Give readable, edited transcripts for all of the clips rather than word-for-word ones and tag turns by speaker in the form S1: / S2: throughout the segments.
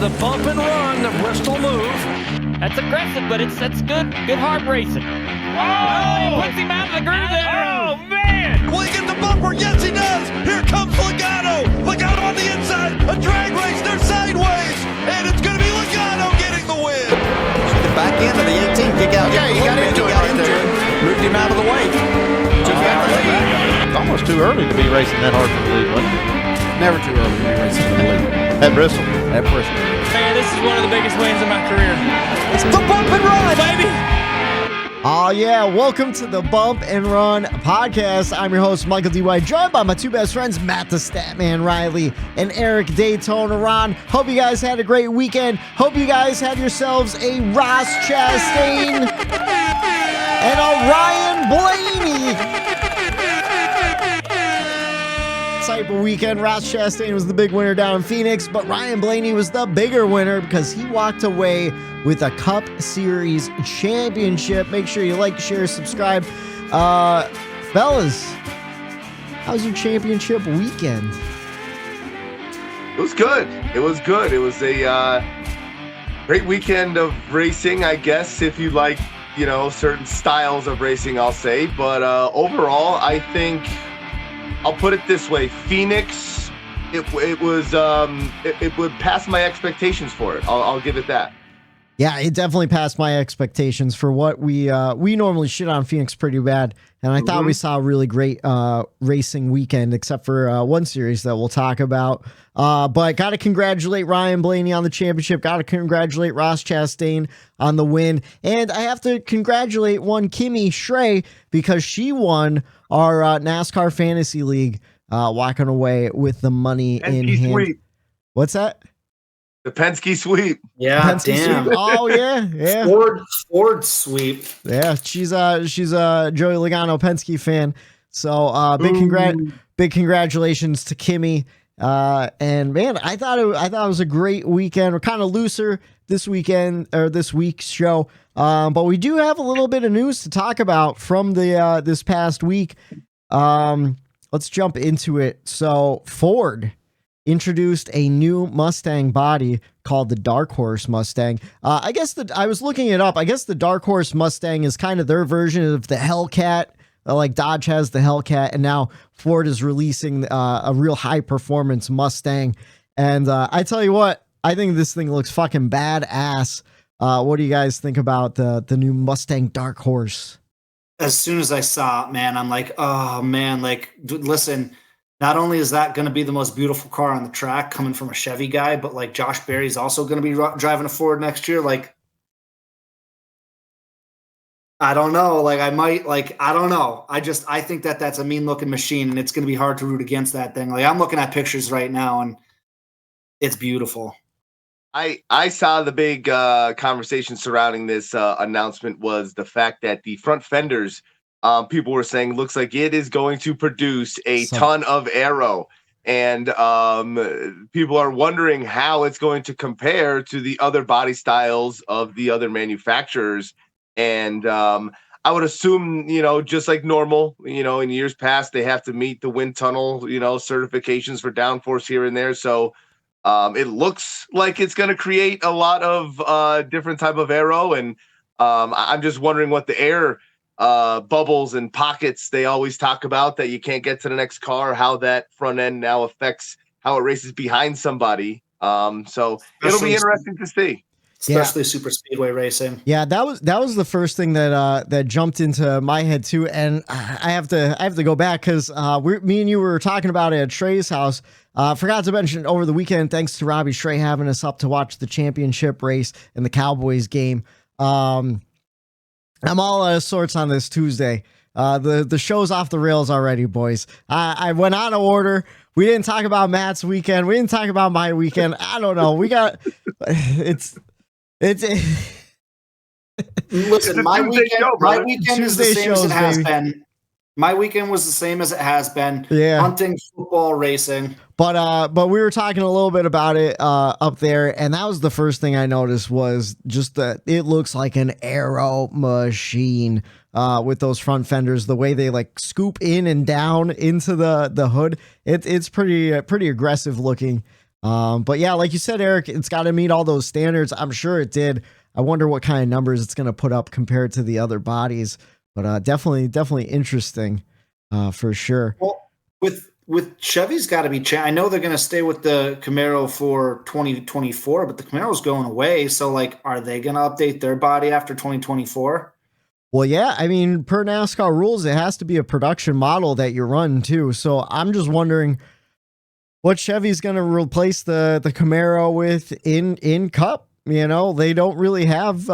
S1: the bump and run, the Bristol move.
S2: That's aggressive, but that's good. Good hard racing. Oh, he puts him out of the groove there. Oh, man.
S3: Will he get the bumper? Yes, he does. Here comes Logano. Logano on the inside. A drag race. They're sideways. And it's going to be Logano getting the win.
S4: The back end of the 18. Kick out.
S5: Yeah, he got into it right there. Moved him out of the way. Just got the lead.
S6: It's almost too early to be racing that hard for the lead, wasn't it?
S5: Never too early to be racing for the lead.
S6: At Bristol.
S5: At Bristol.
S2: Man, this is one of the biggest wins in my career.
S3: It's the bump and run,
S2: Baby.
S7: Oh, yeah. Welcome to the Bump and Run podcast. I'm your host, Michael D.Y., joined by my two best friends, Matt the Statman Reilly and Eric Daytona Ron. Hope you guys had a great weekend. Hope you guys had yourselves a Ross Chastain and a Ryan Blaney type of weekend. Ross Chastain was the big winner down in Phoenix, but Ryan Blaney was the bigger winner because he walked away with a Cup Series championship. Make sure you like, share, subscribe. Fellas, how's your championship weekend?
S8: It was good. It was good. It was a great weekend of racing, I guess, if you like, certain styles of racing, I'll say. But overall, I think I'll put it this way: Phoenix, it would pass my expectations for it. I'll give it that.
S7: Yeah, it definitely passed my expectations for what we normally shit on Phoenix pretty bad, and I thought we saw a really great racing weekend, except for one series that we'll talk about. But got to congratulate Ryan Blaney on the championship. Got to congratulate Ross Chastain on the win, and I have to congratulate one Kimmy Schray because she won our NASCAR Fantasy League, walking away with the money in hand.
S8: Sweep.
S7: What's that?
S8: The Penske sweep.
S4: Yeah,
S7: Penske
S4: damn.
S7: sweep. Oh yeah.
S4: Ford sweep.
S7: Yeah, she's a Joey Logano Penske fan. So big congratulations to Kimmy. And man, I thought it was a great weekend. We're kind of looser this weekend or this week's show. But we do have a little bit of news to talk about from the this past week. Let's jump into it. So Ford introduced a new Mustang body called the Dark Horse Mustang. I was looking it up. I guess the Dark Horse Mustang is kind of their version of the Hellcat. Like Dodge has the Hellcat, and now Ford is releasing a real high performance Mustang. And I tell you what, I think this thing looks fucking badass. What do you guys think about the new Mustang Dark Horse?
S4: As soon as I saw it, man, I'm like, oh man, listen, not only is that going to be the most beautiful car on the track coming from a Chevy guy, but like Josh Berry's also going to be driving a Ford next year. Like, I don't know. I don't know. I think that's a mean looking machine, and it's going to be hard to root against that thing. Like, I'm looking at pictures right now, and it's beautiful.
S8: I saw the big conversation surrounding this announcement was the fact that the front fenders, people were saying, looks like it is going to produce a ton of aero. And people are wondering how it's going to compare to the other body styles of the other manufacturers. And I would assume, just like normal, in years past, they have to meet the wind tunnel, certifications for downforce here and there. So it looks like it's going to create a lot of different type of aero. And I'm just wondering what the air bubbles and pockets they always talk about that you can't get to the next car, how that front end now affects how it races behind somebody. So it'll be interesting to see.
S4: Especially super speedway racing.
S7: Yeah, that was the first thing that jumped into my head too, and I have to go back because me and you were talking about it at Shrey's house. Forgot to mention over the weekend, thanks to Robbie Shrey having us up to watch the championship race and the Cowboys game. I'm all out of sorts on this Tuesday. The show's off the rails already, boys. I went out of order. We didn't talk about Matt's weekend. We didn't talk about my weekend. I don't know.
S4: Listen, my weekend is the same as it has been. My weekend was the same as it has been.
S7: Yeah.
S4: Hunting, football, racing.
S7: But we were talking a little bit about it up there, and that was the first thing I noticed was just that it looks like an aero machine with those front fenders, the way they like scoop in and down into the hood. It's pretty aggressive looking. But yeah, like you said, Eric, it's got to meet all those standards. I'm sure it did. I wonder what kind of numbers it's going to put up compared to the other bodies, but definitely interesting for sure.
S4: Well, with Chevy's got to be. I know they're going to stay with the Camaro for 2024, but the Camaro's going away. So, like, are they going to update their body after 2024?
S7: Well, yeah. I mean, per NASCAR rules, it has to be a production model that you run too. So I'm just wondering what Chevy's going to replace the Camaro with in Cup. You know, they don't really have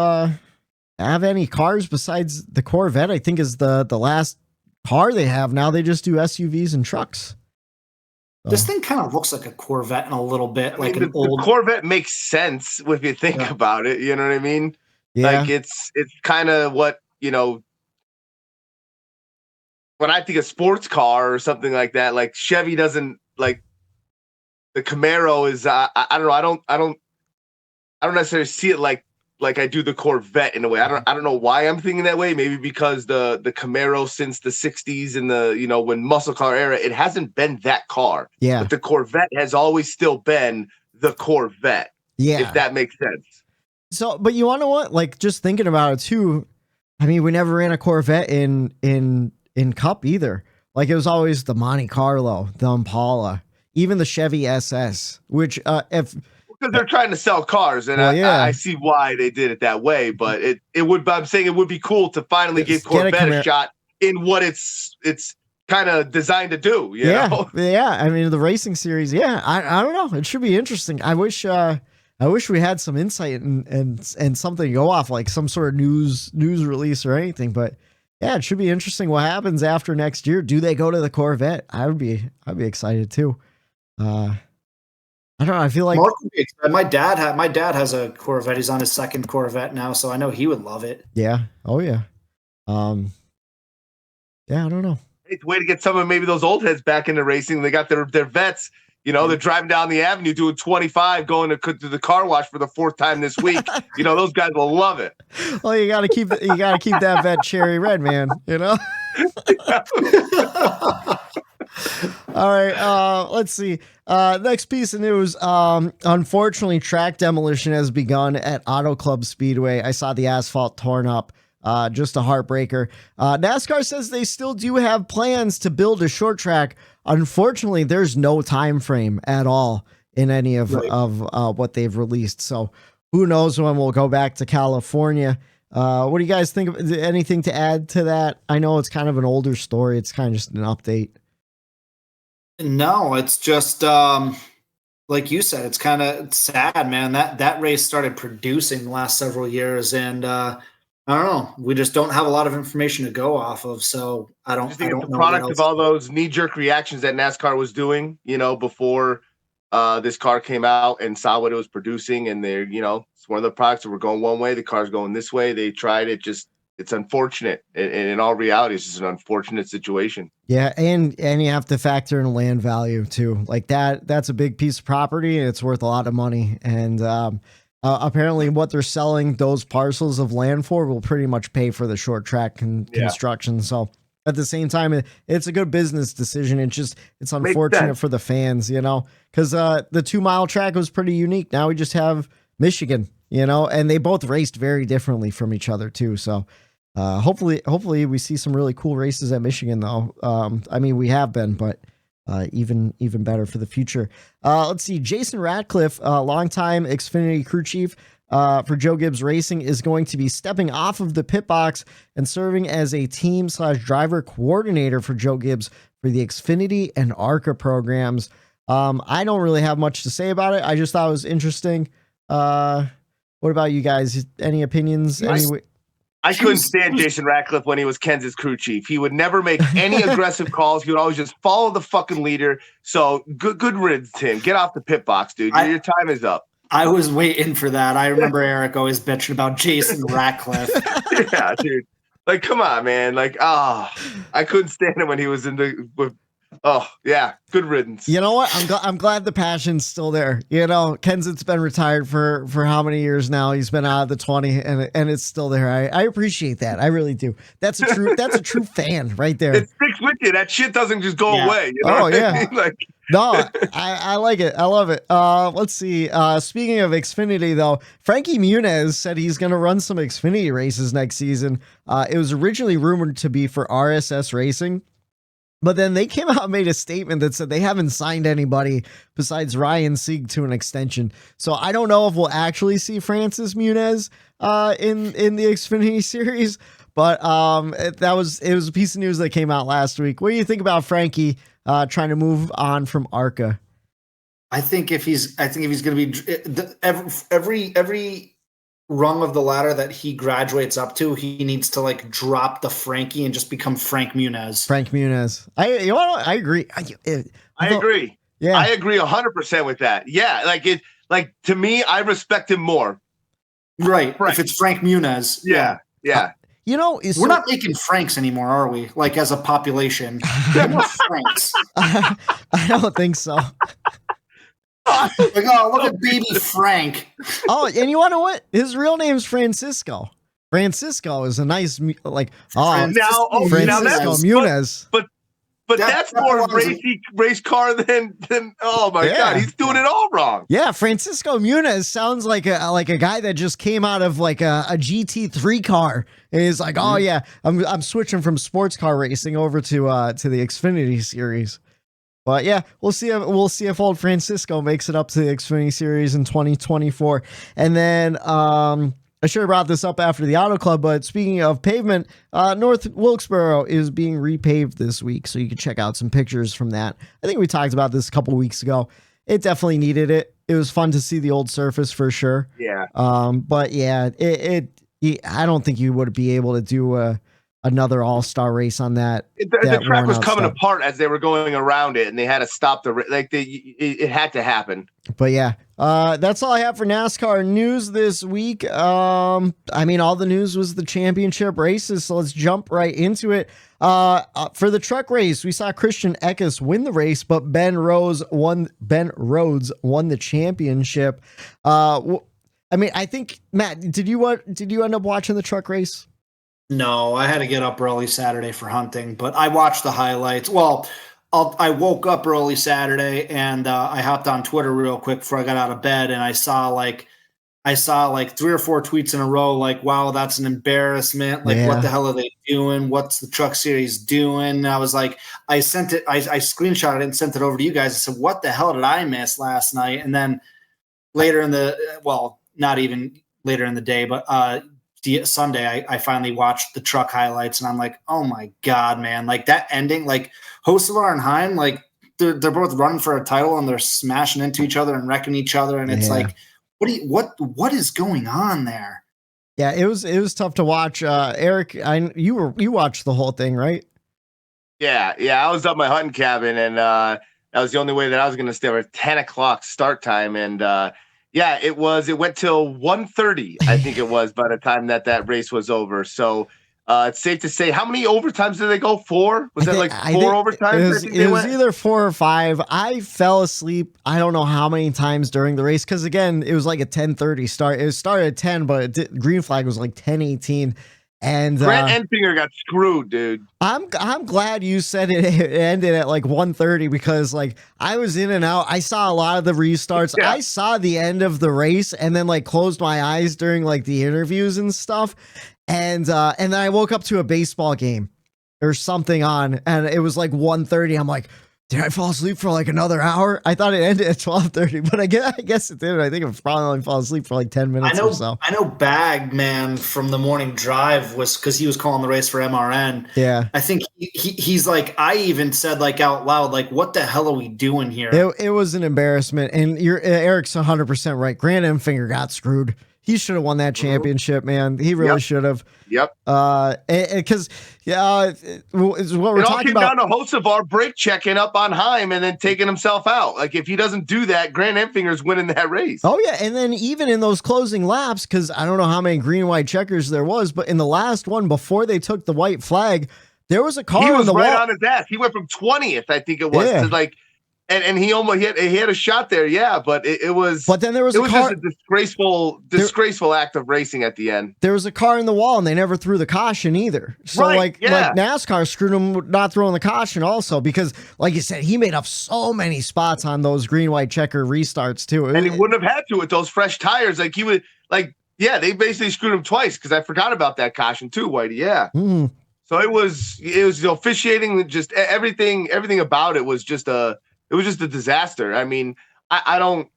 S7: any cars besides the Corvette. I think is the last car they have now. They just do SUVs and trucks. So.
S4: This thing kind of looks like a Corvette in a little bit, like an old.
S8: The Corvette makes sense if you think about it. You know what I mean?
S7: Yeah.
S8: Like it's kind of what, you know, when I think of sports car or something like that, like Chevy doesn't like the Camaro is. I don't know. I don't necessarily see it like I do the Corvette in a way. I don't know why I'm thinking that way. Maybe because the Camaro since the 60s and the, you know, when muscle car era, it hasn't been that car.
S7: Yeah.
S8: But the Corvette has always still been the Corvette.
S7: Yeah.
S8: If that makes sense.
S7: So, but you want to what? Like, just thinking about it too. I mean, we never ran a Corvette in Cup either. Like, it was always the Monte Carlo, the Impala, even the Chevy SS, which
S8: because they're trying to sell cars, and I see why they did it that way. But I'm saying it would be cool to finally give Corvette a shot in what it's kind of designed to do. You know?
S7: Yeah. I mean, the racing series. Yeah, I don't know. It should be interesting. I wish we had some insight and something to go off, like some sort of news release or anything. But yeah, it should be interesting what happens after next year. Do they go to the Corvette? I'd be excited too. I don't know. I feel like
S4: my dad has a Corvette. He's on his second Corvette now, so I know he would love it.
S7: Yeah. Oh yeah. Yeah. I don't know.
S8: It's a way to get some of maybe those old heads back into racing. They got their vets. You know, they're driving down the avenue doing 25, going to the car wash for the 4th time this week. You know, those guys will love it.
S7: Well, you got to keep that vet cherry red, man. You know. All right, let's see. Next piece of news. Unfortunately, track demolition has begun at Auto Club Speedway. I saw the asphalt torn up. Just a heartbreaker. NASCAR says they still do have plans to build a short track. Unfortunately, there's no time frame at all in any of what they've released. So who knows when we'll go back to California. What do you guys think? Anything to add to that? I know it's kind of an older story. It's kind of just an update.
S4: No, it's just like you said, it's kind of sad, man. That race started producing the last several years, and I don't know. We just don't have a lot of information to go off of, so I don't
S8: know. The product of all those knee-jerk reactions that NASCAR was doing, you know, before this car came out and saw what it was producing, and they're, you know, it's one of the products that were going one way, the car's going this way. They tried it, it's unfortunate. And in all reality, it's just an unfortunate situation. Yeah,
S7: and you have to factor in land value too. Like that's a big piece of property, and it's worth a lot of money. And apparently, what they're selling those parcels of land for will pretty much pay for the short track construction. So at the same time, it's a good business decision. It's unfortunate for the fans, you know, because the 2 mile track was pretty unique. Now we just have Michigan, you know, and they both raced very differently from each other too. So. Hopefully we see some really cool races at Michigan though. I mean, we have been, but even better for the future. Let's see. Jason Ratcliffe, longtime Xfinity crew chief for Joe Gibbs Racing, is going to be stepping off of the pit box and serving as a team/driver coordinator for Joe Gibbs for the Xfinity and ARCA programs. I don't really have much to say about it. I just thought it was interesting. What about you guys? Any opinions?
S8: I couldn't stand Jason Ratcliffe when he was Kansas crew chief. He would never make any aggressive calls. He would always just follow the fucking leader. So good riddance to him. Get off the pit box, dude. Your time is up.
S4: I was waiting for that. I remember Eric always bitching about Jason Ratcliffe.
S8: Yeah, dude. Like, come on, man. Like, I couldn't stand him when he was with Oh yeah, good riddance.
S7: You know what? I'm glad the passion's still there. You know, Kenseth's been retired for how many years now? He's been out of the 20, and it's still there. I appreciate that. I really do. That's a true fan right there.
S8: It sticks with you. That shit doesn't just go away. You know what I mean? Like,
S7: no, I like it. I love it. Let's see. Speaking of Xfinity, though, Frankie Muniz said he's going to run some Xfinity races next season. It was originally rumored to be for RSS Racing, but then they came out and made a statement that said they haven't signed anybody besides Ryan Sieg to an extension. So I don't know if we'll actually see Francis Muniz in the Xfinity series, but it was a piece of news that came out last week. What do you think about Frankie trying to move on from ARCA?
S4: I think if he's going to be every rung of the ladder that he graduates up to, he needs to like drop the Frankie and just become Frank Muniz.
S7: Frank Muniz. I agree.
S8: I agree.
S7: Yeah,
S8: I agree 100% with that. Yeah, like to me, I respect him more.
S4: Right. If it's Frank Muniz.
S8: Yeah.
S4: We're not making Franks anymore, are we? Like as a population. We're Franks.
S7: I don't think so.
S4: Like, oh, look at baby Frank.
S7: Oh, and you want to know what? His real name's Francisco. Francisco is a nice, Francisco Muniz.
S8: But that's more race car than oh my God, he's doing it all wrong.
S7: Yeah, Francisco Muniz sounds like a guy that just came out of like a GT3 car. And he's like, oh yeah, I'm switching from sports car racing over to the Xfinity series. But yeah, we'll see if old Francisco makes it up to the Xfinity series in 2024. And then I should have brought this up after the Auto Club, but speaking of pavement, North Wilkesboro is being repaved this week, so you can check out some pictures from that. I think we talked about this a couple weeks ago. It definitely needed it. It was fun to see the old surface for sure.
S8: Yeah.
S7: But yeah, I don't think you would be able to do another all-star race on that.
S8: The track was coming apart as they were going around it, and they had to stop it had to happen.
S7: But yeah, that's all I have for NASCAR news this week. All the news was the championship races, so let's jump right into it. For the truck race, we saw Christian Eckes win the race, but Ben Rhodes won the championship. I think, Matt, did you end up watching the truck race?
S4: No, I had to get up early Saturday for hunting, but I watched the highlights. Well, I woke up early Saturday and I hopped on Twitter real quick before I got out of bed, and I saw like 3 or 4 tweets in a row like, wow, that's an embarrassment. Like, what the hell are they doing? What's the truck series doing? And I was like, I sent it, I screenshotted it and sent it over to you guys. I said, what the hell did I miss last night? And then later in not even later in the day, but Sunday, I finally watched the truck highlights, and I'm like, oh my God, man. Like that ending, like Hocevar and Heim, like they're both running for a title and they're smashing into each other and wrecking each other. And it's like, what is going on there?
S7: Yeah, it was tough to watch. Eric, you watched the whole thing, right?
S8: Yeah. I was up my hunting cabin, and that was the only way that I was going to stay over 10 o'clock start time. And it went till 1:30, I think it was, by the time that race was over. So it's safe to say, how many overtimes did they go? 4? Was that like 4 overtimes?
S7: It was either 4 or 5. I fell asleep. I don't know how many times during the race, because again, it was like a 10:30 start. It started at 10, but green flag was like 10:18. And
S8: Grant Enfinger got screwed, dude.
S7: I'm glad you said it ended at like 1:30, because like I was in and out. I saw a lot of the restarts. Yeah. I saw the end of the race and then like closed my eyes during like the interviews and stuff. And then I woke up to a baseball game or something on, and it was like 1:30. I'm like, did I fall asleep for like another hour? I thought it ended at 12:30, but I guess it didn't. I think I probably only fell asleep for like 10 minutes or so.
S4: I know Bag Man from the morning drive was, because he was calling the race for MRN.
S7: Yeah.
S4: I think he's like, I even said like out loud, like, what the hell are we doing here?
S7: It was an embarrassment. And Eric's 100% right. Grant Enfinger got screwed. He should have won that championship, man. He really should have.
S8: Yep.
S7: Because it's what we're talking about.
S8: It all came down to Hocevar brake checking up on Heim and then taking himself out. Like, if he doesn't do that, Grant Enfinger's winning that race.
S7: Oh yeah, and then even in those closing laps, because I don't know how many green white checkers there was, but in the last one before they took the white flag, There was a car
S8: he
S7: on
S8: was
S7: the
S8: right
S7: wall.
S8: on his ass. He went from 20th, I think it was, to like, and he almost he had a shot there, yeah. But it was.
S7: But then there was
S8: just a disgraceful act of racing at the end.
S7: There was a car in the wall, and they never threw the caution either. So like NASCAR screwed him not throwing the caution also because, like you said, he made up so many spots on those green white checker restarts too,
S8: and he wouldn't have had to with those fresh tires. Like he would like. Yeah, they basically screwed him twice because I forgot about that caution too, Whitey. Yeah.
S7: Mm.
S8: So it was officiating, just everything about it was just a disaster. I mean, I don't,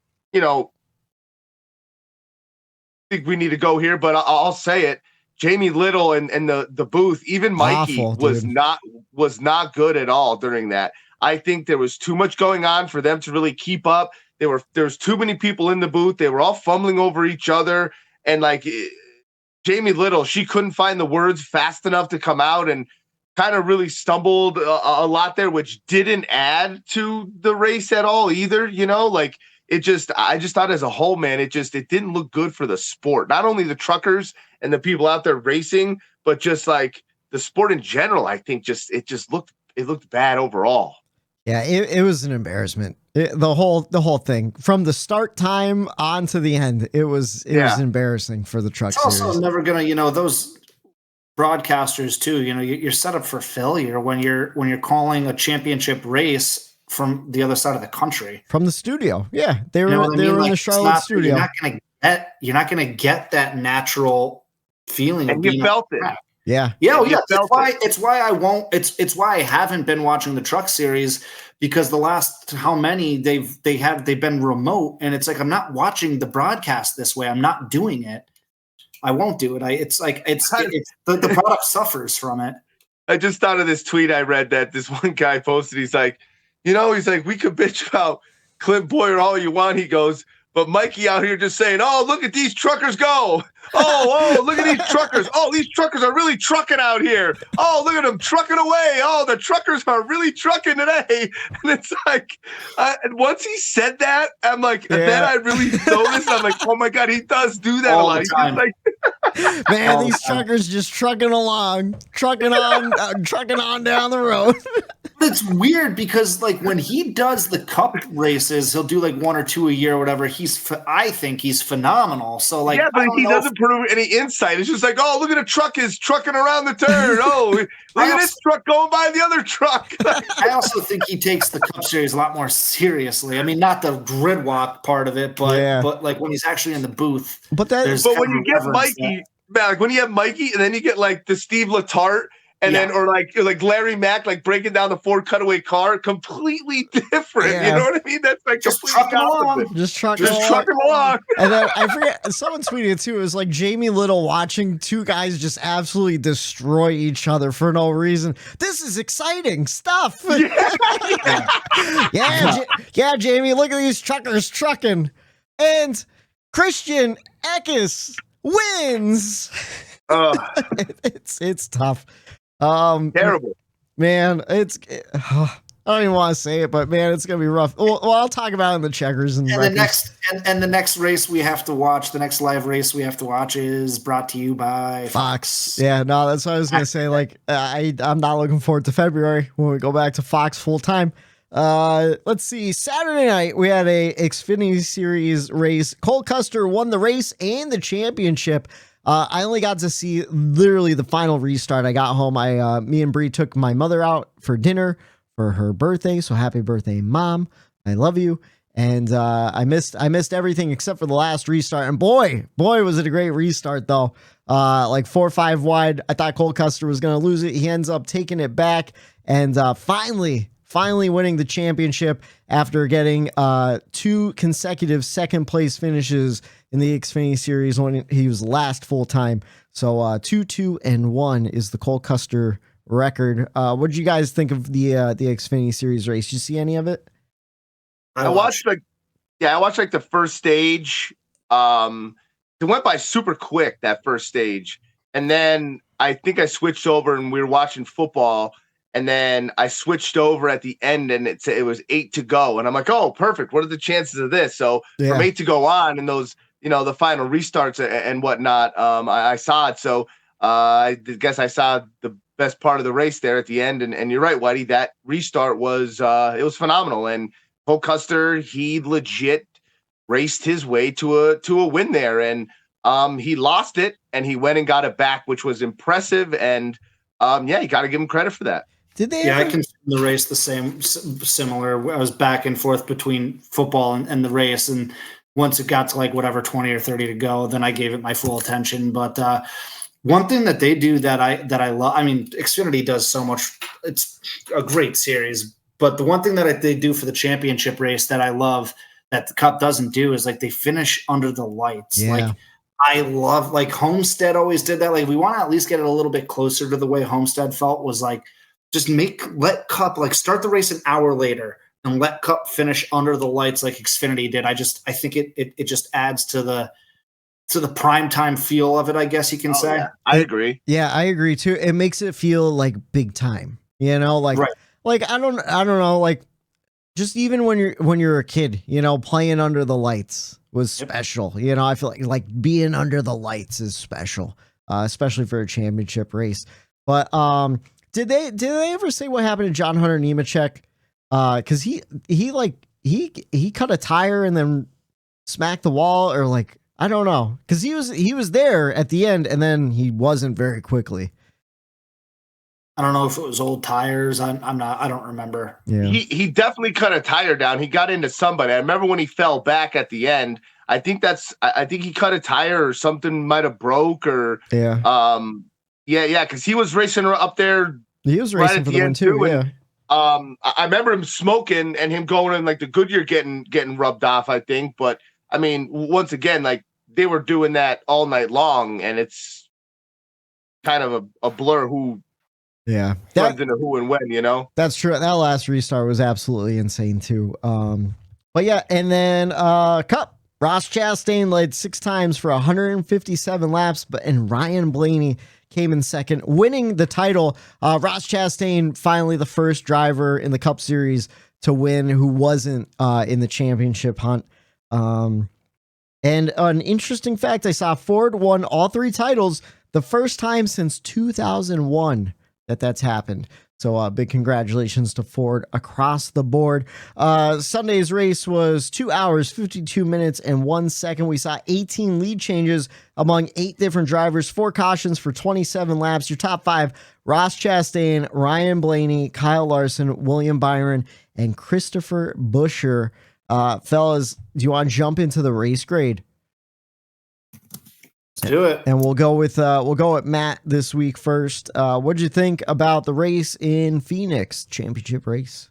S8: think we need to go here, but I'll say it. Jamie Little and the booth, even Mikey was not good at all during that. I think there was too much going on for them to really keep up. There's too many people in the booth. They were all fumbling over each other. And like Jamie Little, she couldn't find the words fast enough to come out and kind of really stumbled a lot there, which didn't add to the race at all either. Like I just thought as a whole, man, it didn't look good for the sport. Not only the truckers and the people out there racing, but just like the sport in general. I think it looked bad overall.
S7: Yeah, it was an embarrassment. The whole thing from the start time on to the end, it was embarrassing for the truck series.
S4: It's also never gonna, those broadcasters too. You're set up for failure when you're calling a championship race from the other side of the country,
S7: from the studio. Yeah, they were in the Charlotte studio.
S4: You're not gonna get that natural feeling.
S8: And you felt it.
S7: Yeah.
S4: It's why I haven't been watching the truck series, because the last how many they've been remote, and it's like I'm not watching the broadcast this way. I'm not doing it. I won't do it. The product suffers from it.
S8: I just thought of this tweet I read that this one guy posted. He's like, we could bitch about Clint Boyer all you want. He goes, but Mikey out here just saying, oh, look at these truckers go. Oh, look at these truckers. Oh, these truckers are really trucking out here. Oh, look at them trucking away. Oh, the truckers are really trucking today. And it's like, and once he said that, I'm like, then I really noticed. I'm like, oh my God, he does do that
S4: all
S8: a lot.
S4: The time.
S8: Like,
S7: man, these truckers just trucking along, trucking on down the road.
S4: But it's weird because like when he does the cup races, he'll do like one or two a year or whatever. I think he's phenomenal. So like,
S8: but he doesn't prove any insight. It's just like, oh, look at a truck is trucking around the turn. Oh, look at this truck going by the other truck.
S4: I also think he takes the Cup Series a lot more seriously. I mean, not the grid walk part of it, but like when he's actually in the booth.
S7: But
S8: when you get Mikey, like when you have Mikey, and then you get like the Steve Letarte. And then, or like Larry Mack, like breaking down the Ford cutaway car, completely different.
S7: Yeah.
S8: You know what I mean? That's like
S4: just trucking along.
S7: Just trucking
S8: along.
S7: And then I forget, someone tweeted it too. It was like Jamie Little watching two guys just absolutely destroy each other for no reason. This is exciting stuff. Yeah, Jamie, look at these truckers trucking. And Christian Eckes wins. It's tough.
S8: Terrible,
S7: man. I don't even want to say it, but man, it's gonna be rough. Well, I'll talk about it in the checkers and
S4: the next race we have to watch. The next live race we have to watch is brought to you by
S7: Fox. Yeah, no, that's what I was gonna say. Like, I'm not looking forward to February when we go back to Fox full time. Let's see. Saturday night we had a Xfinity Series race. Cole Custer won the race and the championship. I only got to see literally the final restart. I got home. Me and Bree took my mother out for dinner for her birthday. So happy birthday, Mom. I love you. And I missed everything except for the last restart. And boy, was it a great restart though. Like 4 or 5 wide. I thought Cole Custer was going to lose it. He ends up taking it back and finally winning the championship after getting 2 consecutive second place finishes in the Xfinity Series when he was last full time. So 2-2-1 is the Cole Custer record. What did you guys think of the Xfinity Series race? Did you see any of it?
S8: I watched the first stage. It went by super quick, that first stage. And then I think I switched over and we were watching football. And then I switched over at the end and it was 8 to go. And I'm like, oh, perfect. What are the chances of this? So from 8 to go on and those, the final restarts and whatnot, I saw it. So I guess I saw the best part of the race there at the end. And you're right, Whitey, that restart was it was phenomenal. And Cole Custer, he legit raced his way to a win there. And he lost it and he went and got it back, which was impressive. And you got to give him credit for that.
S7: Did they?
S4: Yeah, I consider the race the same, similar. I was back and forth between football and the race, and once it got to like whatever 20 or 30 to go, then I gave it my full attention. But one thing that they do that I love, I mean, Xfinity does so much. It's a great series, but the one thing that they do for the championship race that I love that the Cup doesn't do is like they finish under the lights.
S7: Yeah.
S4: Like I love, like Homestead always did that. Like we want to at least get it a little bit closer to the way Homestead felt, was like, just let Cup like start the race an hour later and let Cup finish under the lights like Xfinity did. I think it just adds to the primetime feel of it, I guess you can say.
S8: Yeah. I agree.
S7: Yeah, I agree too. It makes it feel like big time. You know, like
S4: Right.
S7: like I don't know, like just even when you're a kid, you know, playing under the lights was special. You know, I feel like being under the lights is special, especially for a championship race. But did they ever say what happened to John Hunter Nemechek? Because he cut a tire and then smacked the wall, or like I don't know, because he was there at the end and then he wasn't very quickly.
S4: I don't know if it was old tires. I don't remember.
S7: Yeah,
S8: He definitely cut a tire down. He got into somebody. I remember when he fell back at the end. I think he cut a tire or something might have broke or
S7: yeah.
S8: because he was racing up there.
S7: He was
S8: right
S7: racing
S8: at
S7: for
S8: the
S7: the win
S8: end
S7: too.
S8: too,
S7: Yeah.
S8: and, I remember him smoking and him going in like the Goodyear getting rubbed off, I think. But I mean, once again, like they were doing that all night long, and it's kind of a blur who runs into who and when, you know?
S7: That's true. That last restart was absolutely insane too. But yeah, and then Cup. Ross Chastain led 6 times for 157 laps, and Ryan Blaney came in second, winning the title. Ross Chastain, finally the first driver in the Cup Series to win who wasn't in the championship hunt. And an interesting fact, I saw Ford won all 3 titles the first time since 2001 that's happened. So big congratulations to Ford across the board. Sunday's race was 2 hours, 52 minutes, and 1 second. We saw 18 lead changes among 8 different drivers, 4 cautions for 27 laps. Your top 5, Ross Chastain, Ryan Blaney, Kyle Larson, William Byron, and Christopher Buescher. Fellas, do you want to jump into the race grade?
S4: Let's do it.
S7: And we'll go with Matt this week first. What did you think about the race in Phoenix, championship race?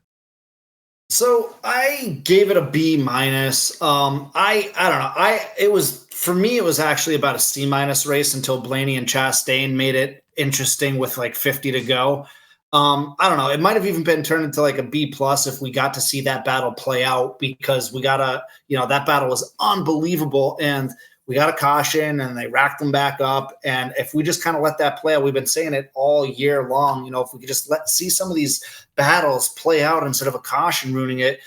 S4: So I gave it a B-. I don't know. It was actually about a C- race until Blaney and Chastain made it interesting with like 50 to go. I don't know. It might have even been turned into like a B+ if we got to see that battle play out, because that battle was unbelievable, and we got a caution and they racked them back up. And if we just kind of let that play out, we've been saying it all year long, if we could just see some of these battles play out instead of a caution ruining it,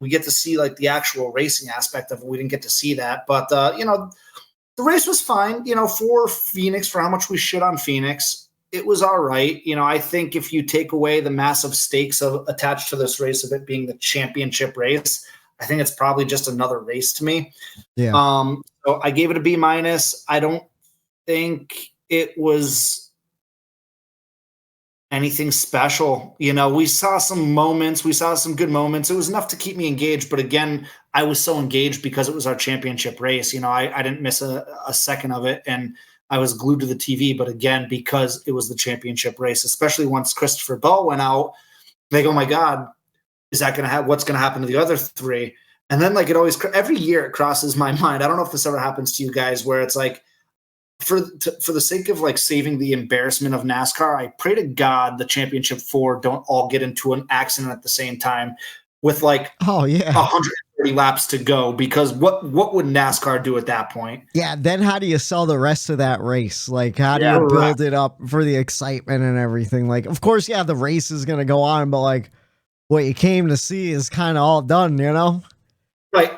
S4: we get to see like the actual racing aspect of it. We didn't get to see that, but the race was fine, for Phoenix, for how much we shit on Phoenix. It was all right. I think if you take away the massive stakes attached to this race of it being the championship race, I think it's probably just another race to me.
S7: Yeah.
S4: So I gave it a B-. I don't think it was anything special. We saw some moments. We saw some good moments. It was enough to keep me engaged. But again, I was so engaged because it was our championship race. I didn't miss a second of it. And I was glued to the TV. But again, because it was the championship race, especially once Christopher Bell went out, like, oh my God, is that going to what's going to happen to the other 3? And then like every year it crosses my mind. I don't know if this ever happens to you guys, where it's like, for the sake of like saving the embarrassment of NASCAR, I pray to God the championship 4 don't all get into an accident at the same time with like 130 laps to go, because what would NASCAR do at that point?
S7: Yeah, then how do you sell the rest of that race? Like, how do you build it up for the excitement and everything? Like, of course, the race is going to go on, but like what you came to see is kind of all done,
S4: Right.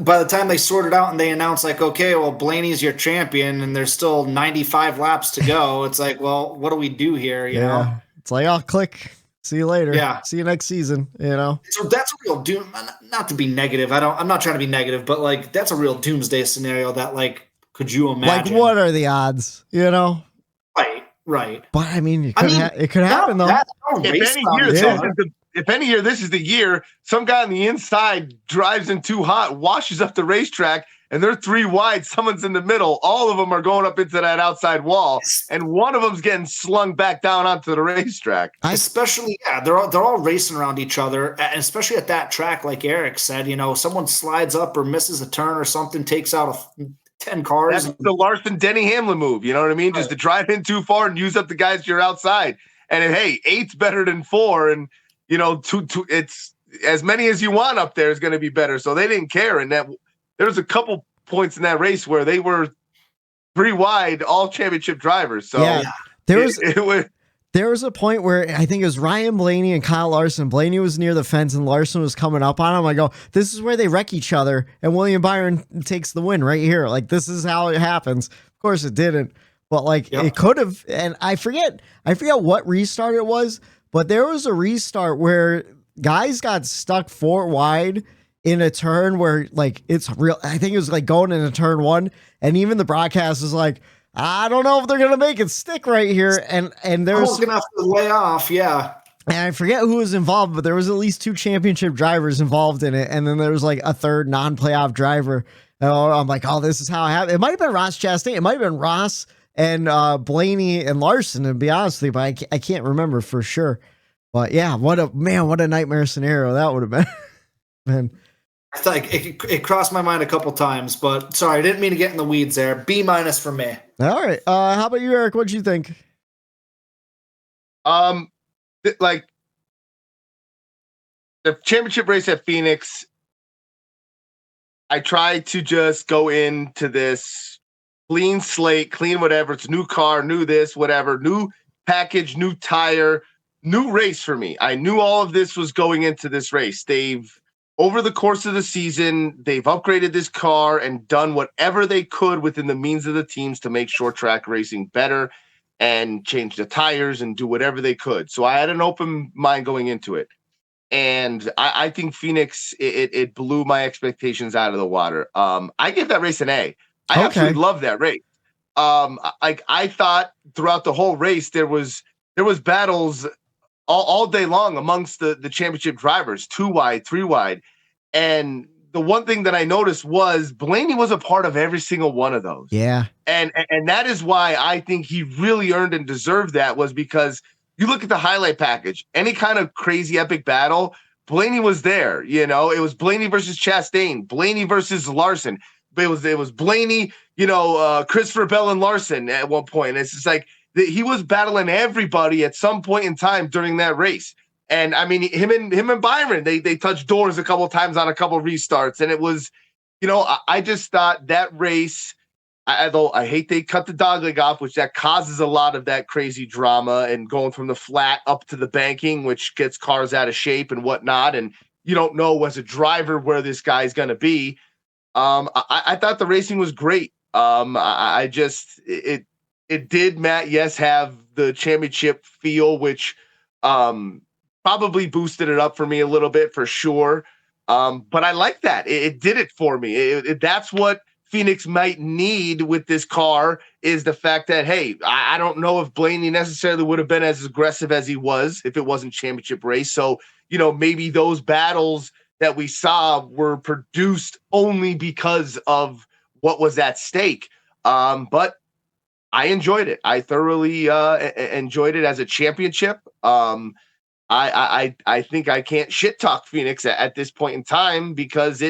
S4: By the time they sort it out and they announce like, okay, well, Blaney's your champion and there's still 95 laps to go. It's like, well, what do we do here? You know?
S7: It's like, oh, click. See you later.
S4: Yeah.
S7: See you next season. You know?
S4: So that's a real doom. Not to be negative. I'm not trying to be negative, but like, that's a real doomsday scenario that like, could you imagine?
S7: Like, what are the odds? You know?
S4: Right.
S7: But I mean, it could happen though.
S8: If any year this is the year, some guy on the inside drives in too hot, washes up the racetrack, and they're 3 wide. Someone's in the middle. All of them are going up into that outside wall, and one of them's getting slung back down onto the racetrack.
S4: Especially, they're all racing around each other, and especially at that track, like Eric said. You know, someone slides up or misses a turn or something, takes out 10 cars.
S8: That's the Larson Denny Hamlin move. You know what I mean? Just to drive in too far and use up the guys you're outside. And hey, 8's better than 4, and you know, it's as many as you want up there is going to be better. So they didn't care. And that there's a couple points in that race where they were 3 wide, all championship drivers. So
S7: there was a point where I think it was Ryan Blaney and Kyle Larson. Blaney was near the fence and Larson was coming up on him. I go, this is where they wreck each other. And William Byron takes the win right here. Like, this is how it happens. Of course it didn't, but like it could have. And I forget what restart it was. But there was a restart where guys got stuck 4 wide in a turn where like it's real. I think it was like going into turn 1, and even the broadcast is like, I don't know if they're gonna make it stick right here. And there's
S4: gonna have to lay off, And
S7: I forget who was involved, but there was at least 2 championship drivers involved in it, and then there was like a third non-playoff driver. I'm like, oh, this is how it happened. It might have been Ross Chastain. It might have been Ross and Blaney and Larson, to be honest with you, but I can't remember for sure. But yeah, what a nightmare scenario that would have been. Man.
S4: I thought it crossed my mind a couple times, but sorry, I didn't mean to get in the weeds there. B- for me.
S7: All right. How about you, Eric? What'd you think?
S8: Like the championship race at Phoenix, I tried to just go into this clean slate, clean whatever. It's new car, new this, whatever, new package, new tire, new race for me. I knew all of this was going into this race. Over the course of the season, they've upgraded this car and done whatever they could within the means of the teams to make short track racing better and change the tires and do whatever they could. So I had an open mind going into it. And I think Phoenix, it blew my expectations out of the water. I give that race an A. I absolutely love that race. I thought throughout the whole race there was battles all day long amongst the championship drivers, 2 wide, 3 wide, and the one thing that I noticed was Blaney was a part of every single one of those.
S7: Yeah,
S8: and that is why I think he really earned and deserved that, was because you look at the highlight package, any kind of crazy epic battle, Blaney was there. You know, it was Blaney versus Chastain, Blaney versus Larson. But it was Blaney, Christopher Bell and Larson at one point. It's just like he was battling everybody at some point in time during that race. And I mean, him and Byron, they touched doors a couple of times on a couple of restarts. And it was, I just thought that race, although I hate they cut the dogleg off, which that causes a lot of that crazy drama and going from the flat up to the banking, which gets cars out of shape and whatnot. And you don't know as a driver where this guy's going to be. I thought the racing was great. It did, Matt, yes, have the championship feel, which probably boosted it up for me a little bit for sure. But I like that. It did it for me. That's what Phoenix might need with this car, is the fact that, hey, I don't know if Blaney necessarily would have been as aggressive as he was if it wasn't championship race. So, maybe those battles that we saw were produced only because of what was at stake. But I enjoyed it. I thoroughly enjoyed it as a championship. I think I can't shit talk Phoenix at this point in time, because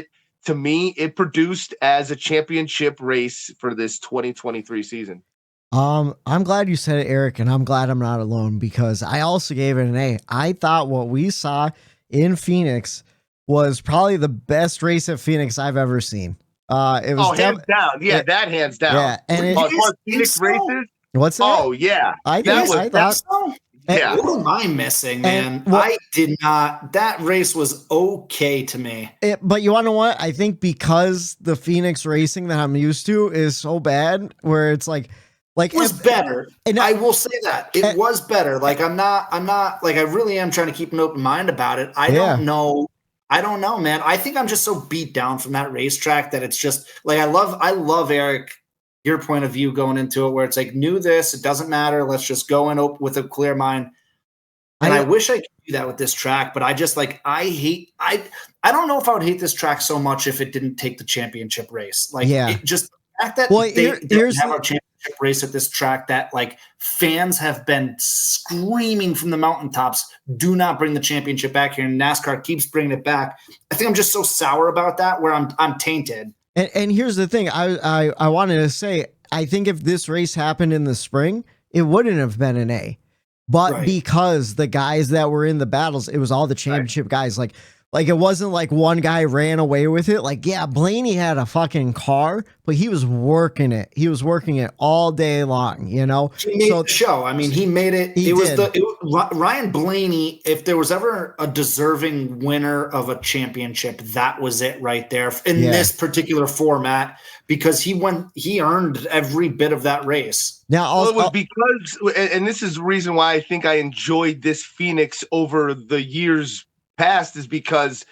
S8: to me, it produced as a championship race for this 2023 season.
S7: I'm glad you said it, Eric, and I'm glad I'm not alone, because I also gave it an A. I thought what we saw in Phoenix was probably the best race at Phoenix I've ever seen. It was
S8: hands down. Yeah, that hands down.
S7: Yeah, and
S8: Phoenix races.
S7: What's that?
S8: Oh yeah,
S7: I thought.
S8: Yeah.
S4: What am I missing, man? I did not. That race was okay to me.
S7: But you want to know what? I think because the Phoenix racing that I'm used to is so bad, where it's like
S4: it was better. And I will say that it was better. Like I'm not like I really am trying to keep an open mind about it. I don't know, man. I think I'm just so beat down from that racetrack that it's just like I love Eric. Your point of view going into it, where it's like, knew this, it doesn't matter. Let's just go in with a clear mind. And I wish I could do that with this track, but I just like, I don't know if I would hate this track so much if it didn't take the championship race. Like, it just, the fact that they have our championship race at this track, that like fans have been screaming from the mountaintops, do not bring the championship back here. And NASCAR keeps bringing it back. I think I'm just so sour about that, where I'm tainted.
S7: And here's the thing, I wanted to say, I think if this race happened in the spring, it wouldn't have been an A. But because the guys that were in the battles, it was all the championship guys. Like it wasn't like one guy ran away with it. Like, yeah, Blaney had a fucking car, but he was working it. He was working it all day long, you know?
S4: He made the show. I mean, he made it. Ryan Blaney, if there was ever a deserving winner of a championship, that was it right there in this particular format, because he earned every bit of that race.
S8: Now, it was because, and this is the reason why I think I enjoyed this Phoenix over the years past, is because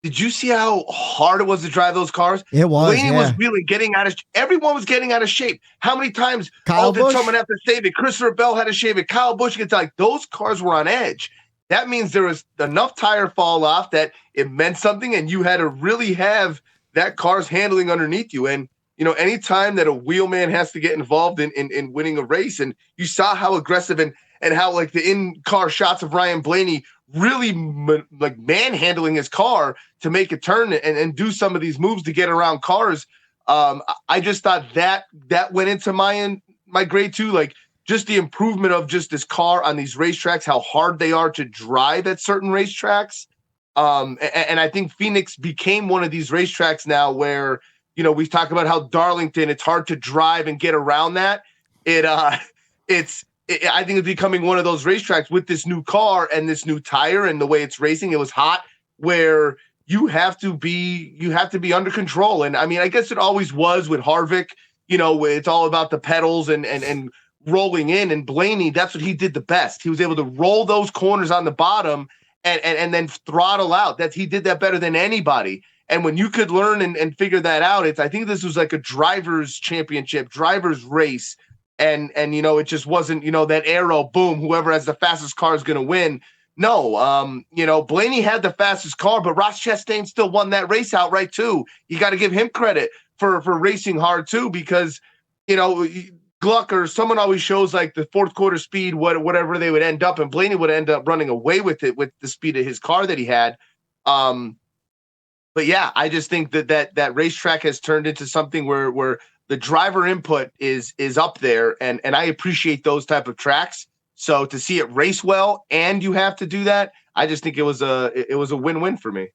S8: did you see how hard it was to drive those cars?
S7: It was.
S8: Blaney was really getting out of. Everyone was getting out of shape. How many times? Did someone have to save it? Christopher Bell had to shave it. Kyle Busch gets like those cars were on edge. That means there was enough tire fall off that it meant something, and you had to really have that car's handling underneath you. And you know, anytime that a wheelman has to get involved in winning a race, and you saw how aggressive and how like the in-car shots of Ryan Blaney really like manhandling his car to make it turn and do some of these moves to get around cars. I just thought that went into my grade too. Like just the improvement of just this car on these racetracks, how hard they are to drive at certain racetracks. And I think Phoenix became one of these racetracks now where, you know, we talk about how Darlington, it's hard to drive and get around that. I think it's becoming one of those racetracks with this new car and this new tire and the way it's racing. It was hot, where you have to be under control. And I mean, I guess it always was with Harvick. You know, it's all about the pedals and rolling in. And Blaney, that's what he did the best. He was able to roll those corners on the bottom and then throttle out. He did that better than anybody. And when you could learn and figure that out, I think this was like a driver's championship, driver's race. And you know, it just wasn't, you know, that arrow, boom, whoever has the fastest car is going to win. No, you know, Blaney had the fastest car, but Ross Chastain still won that race outright too. You got to give him credit for racing hard too, because, you know, Gluck or someone always shows like the fourth quarter speed, whatever they would end up, and Blaney would end up running away with it with the speed of his car that he had. But yeah, I just think that racetrack has turned into something where the driver input is up there, and I appreciate those type of tracks. So to see it race well and you have to do that, I just think it was a win-win for me.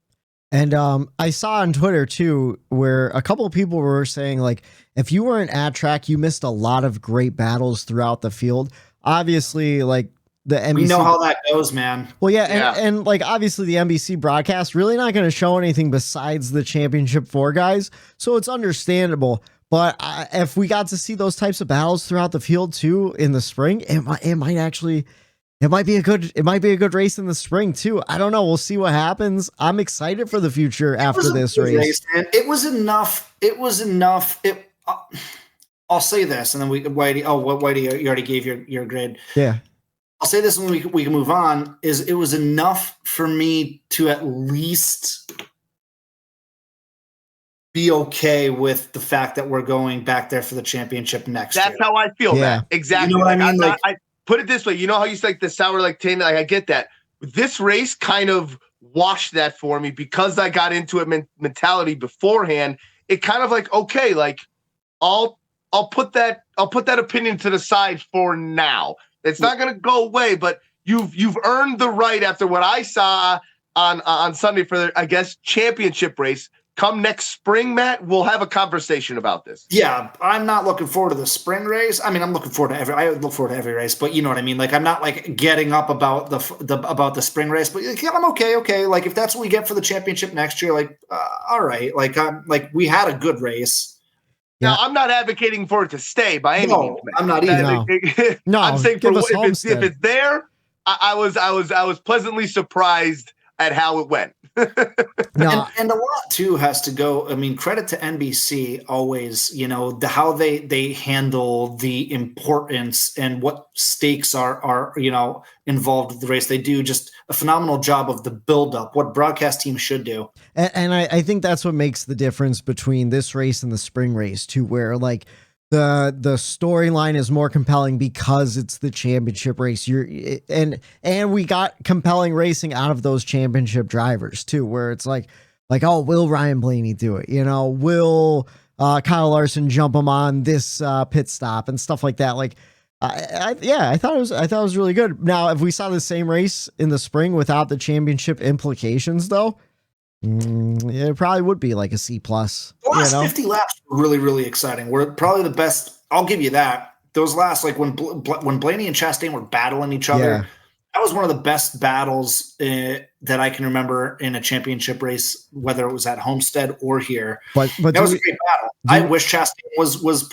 S7: And I saw on Twitter too, where a couple of people were saying like, if you weren't at track, you missed a lot of great battles throughout the field. Obviously, like the NBC,
S4: we know how that goes, man.
S7: Well, yeah. And like obviously the NBC broadcast really not going to show anything besides the championship 4 guys, so it's understandable. But if we got to see those types of battles throughout the field too in the spring, it might be a good race in the spring too. I don't know. We'll see what happens. I'm excited for the future after this race.
S4: It was enough. I'll say this, and then Whitey. You already gave your grade.
S7: Yeah.
S4: I'll say this, and we can move on. It was enough for me to at least be okay with the fact that we're going back there for the championship next year.
S8: That's how I feel, man. Exactly.
S4: You know what I mean?
S8: I put it this way. You know how you say like the sour, like taint, like I get that. This race kind of washed that for me because I got into it mentality beforehand. It kind of like, okay, like I'll put that opinion to the side for now. It's not going to go away, but you've earned the right after what I saw on Sunday for the, I guess, championship race. come next spring, Matt, we'll have a conversation about this.
S4: Yeah, I'm not looking forward to the spring race. I mean, I'm looking forward to I look forward to every race, but you know what I mean? Like, I'm not like getting up about the spring race, but yeah, I'm okay. Like, if that's what we get for the championship next year, like, all right. Like we had a good race.
S8: Now, I'm not advocating for it to stay by any means. Matt.
S4: I'm not either.
S7: No,
S8: I'm saying
S7: give
S8: for
S7: us
S8: if it's there, I was pleasantly surprised at how it went.
S7: No.
S4: And a lot too has to go. I mean, credit to NBC always, how they handle the importance and what stakes are involved with the race. They do just a phenomenal job of the buildup, what broadcast teams should do.
S7: And I think that's what makes the difference between this race and the spring race too, where like the storyline is more compelling because it's the championship race. And we got compelling racing out of those championship drivers too, where it's like, oh, will Ryan Blaney do it? Will Kyle Larson jump him on this pit stop and stuff like that? Like, I thought it was really good. Now, if we saw the same race in the spring without the championship implications, though, it probably would be like a C+.
S4: The last 50 laps were really, really exciting. We're probably the best. I'll give you that. Those last, like when Blaney and Chastain were battling each other, that was one of the best battles that I can remember in a championship race, whether it was at Homestead or here. But that was a great battle. I wish Chastain was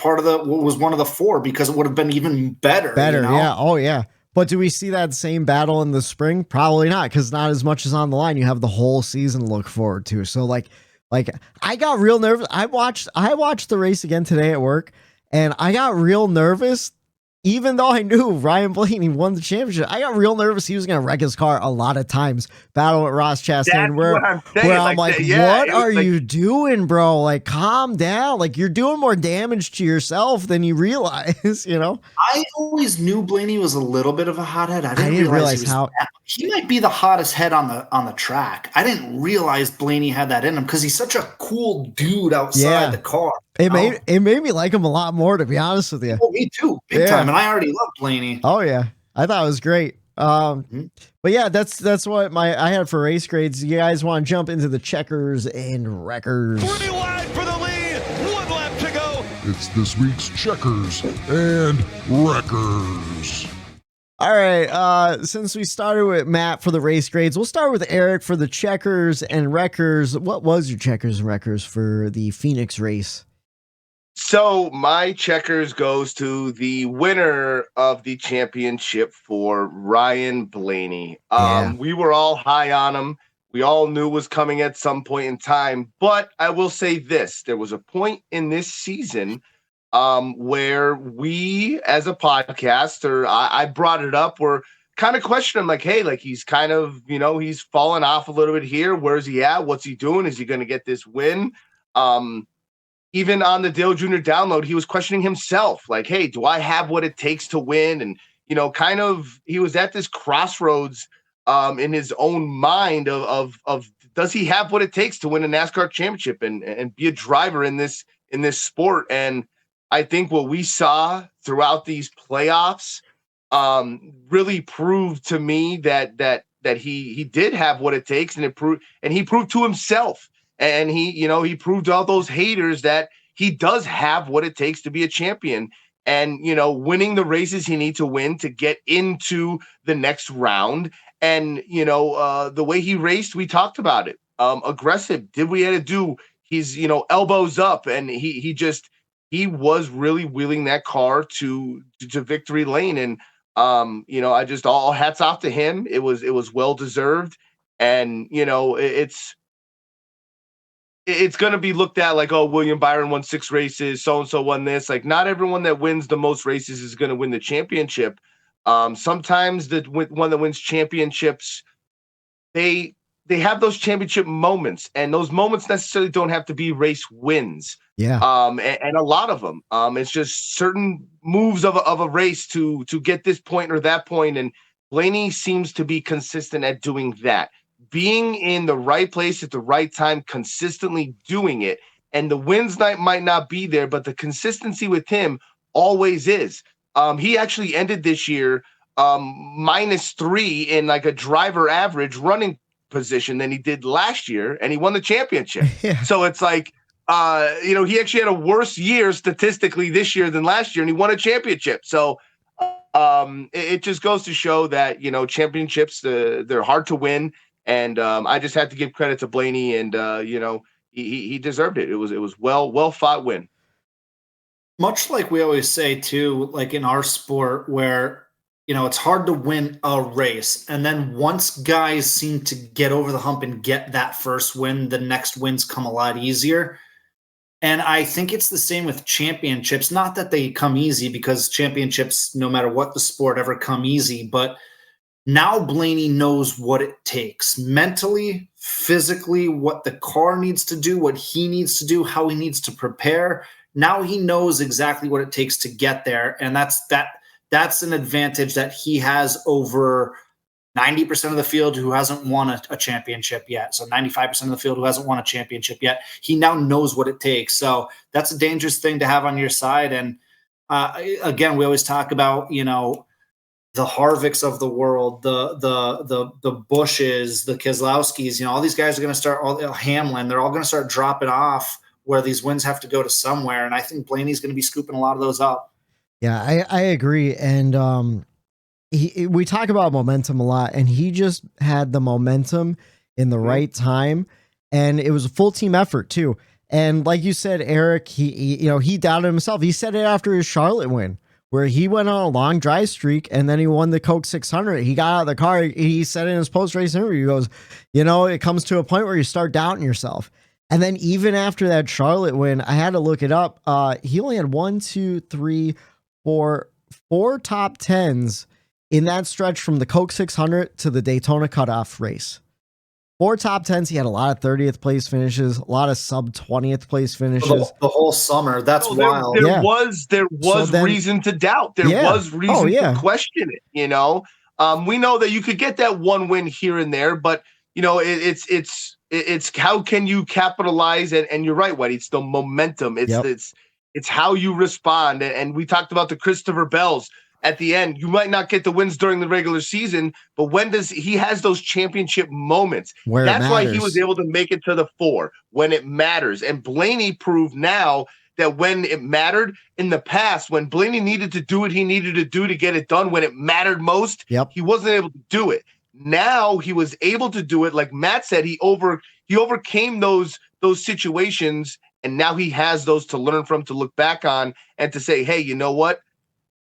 S4: one of the four, because it would have been even better.
S7: Yeah. Oh yeah. But do we see that same battle in the spring? Probably not, because not as much is on the line. You have the whole season to look forward to. So like I got real nervous. I watched the race again today at work, and I got real nervous. Even though I knew Ryan Blaney won the championship, I got real nervous he was going to wreck his car a lot of times. Battle with Ross Chastain, where I'm like, what are you doing, bro? Like, calm down. Like, you're doing more damage to yourself than you realize,
S4: I always knew Blaney was a little bit of a hothead. I didn't realize he might be the hottest head on the track. I didn't realize Blaney had that in him, because he's such a cool dude outside the car.
S7: It made me like him a lot more, to be honest with you.
S4: Oh, me too, big time. And I already love Blaney.
S7: Oh yeah, I thought it was great. But yeah, that's what I had for race grades. You guys want to jump into the checkers and wreckers?
S3: 40 wide for the lead. 1 lap to go.
S9: It's this week's checkers and wreckers.
S7: All right, since we started with Matt for the race grades, we'll start with Eric for the checkers and wreckers. What was your checkers and wreckers for the Phoenix race?
S8: So my checkers goes to the winner of the championship for Ryan Blaney. We were all high on him. We all knew it was coming at some point in time. But I will say this. There was a point in this season where we, as a podcast, or I brought it up, we're kind of questioning him, like, hey, like, he's kind of, he's fallen off a little bit here. Where's he at? What's he doing? Is he going to get this win? Even on the Dale Jr. download, he was questioning himself, like, hey, do I have what it takes to win? And, kind of, he was at this crossroads in his own mind of does he have what it takes to win a NASCAR championship and be a driver in this sport? And I think what we saw throughout these playoffs really proved to me that he did have what it takes, and he proved to himself. And he proved to all those haters that he does have what it takes to be a champion, and, winning the races he needs to win to get into the next round. And, the way he raced, we talked about it. Aggressive, did what he had to do. He's, elbows up, and he was really wheeling that car to victory lane. And, I just, all hats off to him. It was well-deserved. And, it's going to be looked at like, oh, William Byron won 6 races, so-and-so won this. Like, not everyone that wins the most races is going to win the championship. Sometimes the one that wins championships, they have those championship moments, and those moments necessarily don't have to be race wins.
S7: Yeah.
S8: And a lot of them, it's just certain moves of a race to get this point or that point. And Blaney seems to be consistent at doing that. Being in the right place at the right time, consistently doing it. And the wins night might not be there, but the consistency with him always is. He actually ended this year -3 in like a driver average, running position than he did last year, and he won the championship.
S7: Yeah.
S8: So it's like, he actually had a worse year statistically this year than last year, and he won a championship. So it just goes to show that, championships, they're hard to win. And I just had to give credit to Blaney, and he deserved it. It was well fought win.
S4: Much like we always say too, like in our sport, where it's hard to win a race, and then once guys seem to get over the hump and get that first win, the next wins come a lot easier. And I think it's the same with championships. Not that they come easy, because championships, no matter what the sport, ever come easy. But now Blaney knows what it takes mentally, physically, what the car needs to do, what he needs to do, how he needs to prepare. Now he knows exactly what it takes to get there. And that's an advantage that he has over 90% of the field who hasn't won a championship yet. So 95% of the field who hasn't won a championship yet. He now knows what it takes. So that's a dangerous thing to have on your side. And again, we always talk about, the Harvicks of the world, the Busches, the Keselowskis, all these guys are going to start, Hamlin, they're all going to start dropping off, where these wins have to go to somewhere. And I think Blaney's going to be scooping a lot of those up.
S7: Yeah, I agree. And we talk about momentum a lot, and he just had the momentum in the right time, and it was a full team effort too. And like you said, Eric, he doubted himself. He said it after his Charlotte win, where he went on a long dry streak and then he won the Coke 600. He got out of the car. He said in his post-race interview, he goes, it comes to a point where you start doubting yourself. And then even after that Charlotte win, I had to look it up. He only had 4 top 10s in that stretch from the Coke 600 to the Daytona cutoff race. 4 top 10s. He had a lot of 30th place finishes, a lot of sub 20th place finishes.
S4: The whole summer. That's wild.
S8: There was reason to doubt. There was reason to question it. We know that you could get that one win here and there, but it's how can you capitalize? And you're right, Whitey. It's the momentum. It's how you respond. And we talked about the Christopher Bells. At the end, you might not get the wins during the regular season, but when he has those championship moments? That's why he was able to make it to the 4 when it matters. And Blaney proved now that when it mattered in the past, when Blaney needed to do what he needed to do to get it done, when it mattered most, he wasn't able to do it. Now he was able to do it. Like Matt said, he overcame those situations, and now he has those to learn from, to look back on, and to say, hey, you know what?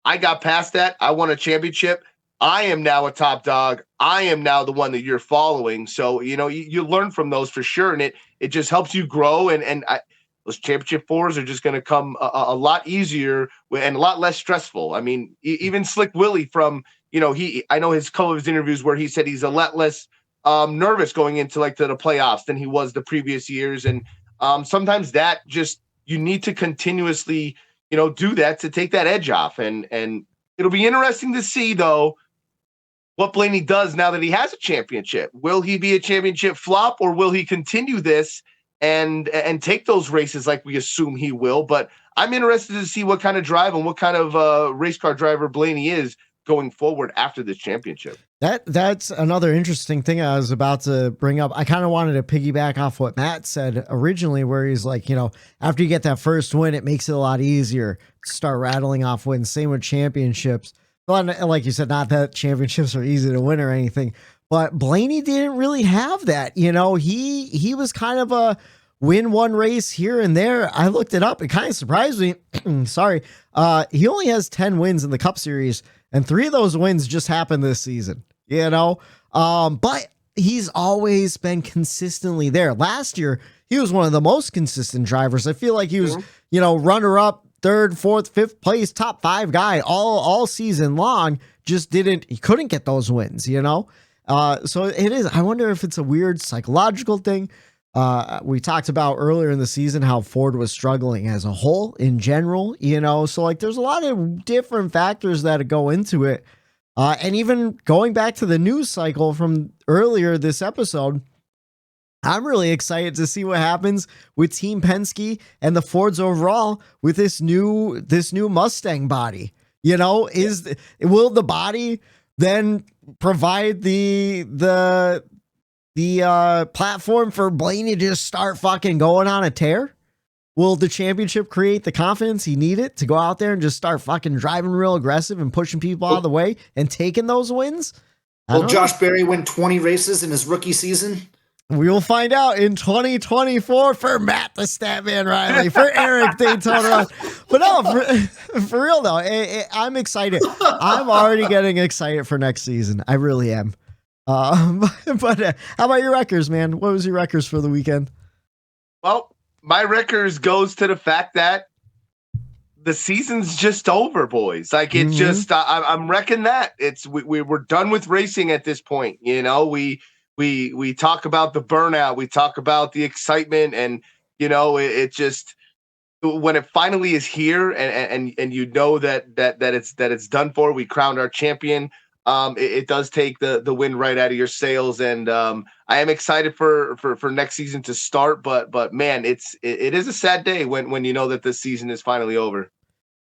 S8: I got past that. I won a championship. I am now a top dog. I am now the one that you're following. So, you learn from those for sure. And it just helps you grow. And those championship 4s are just going to come a lot easier and a lot less stressful. I mean, even Slick Willie from, I know his couple of his interviews where he said he's a lot less nervous going into to the playoffs than he was the previous years. And sometimes that just, you need to continuously do that to take that edge off. And it'll be interesting to see, though, what Blaney does now that he has a championship. Will he be a championship flop, or will he continue this and take those races like we assume he will? But I'm interested to see what kind of drive and what kind of race car driver Blaney is going forward after this championship.
S7: That's another interesting thing I was about to bring up. I kind of wanted to piggyback off what Matt said originally, where he's like, after you get that first win, it makes it a lot easier to start rattling off wins. Same with championships. But like you said, not that championships are easy to win or anything, but Blaney didn't really have that. He was kind of a win one race here and there. I looked it up. It kind of surprised me. Sorry. He only has 10 wins in the Cup Series, and 3 of those wins just happened this season. But he's always been consistently there. Last year, he was one of the most consistent drivers. I feel like he was, runner up, 3rd, 4th, 5th place, top 5 guy all season long. He couldn't get those wins, So it is. I wonder if it's a weird psychological thing. We talked about earlier in the season how Ford was struggling as a whole in general, so there's a lot of different factors that go into it. And even going back to the news cycle from earlier this episode, I'm really excited to see what happens with Team Penske and the Fords overall with this new Mustang body. Will the body then provide the the platform for Blaney to just start fucking going on a tear? Will the championship create the confidence he needed to go out there and just start fucking driving real aggressive and pushing people out of the way and taking those wins?
S4: Will Josh Berry win 20 races in his rookie season?
S7: We will find out in 2024 for Matt the Statman Reilly, for Eric Daytona Ron. But no, for real though, I'm excited. I'm already getting excited for next season. I really am. But how about your records, man? What was your records for the weekend?
S8: Well, my records goes to the fact that the season's just over, boys. Like it's just, I'm wrecking that. We're done with racing at this point. You know, we talk about the burnout, we talk about the excitement, and you know, it just, when it finally is here, and you know that it's done for. We crowned our champion. It does take the wind right out of your sails, and I am excited for next season to start. But man, it is a sad day when you know that this season is finally over.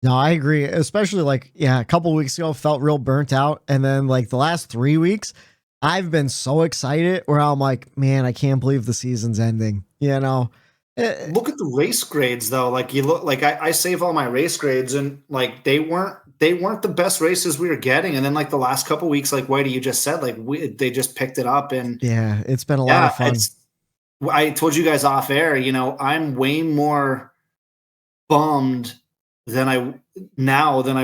S7: No, I agree. Especially like, a couple weeks ago, felt real burnt out, and then like the last 3 weeks, I've been so excited where I'm like, man, I can't believe the season's ending. You know.
S4: Look at the race grades though. Like you look, like I save all my race grades, and like they weren't the best races we were getting. And then like the last couple weeks, like Whitey, you just said, like they just picked it up, and
S7: yeah, it's been a lot of fun.
S4: I told you guys off air, you know, I'm way more bummed than I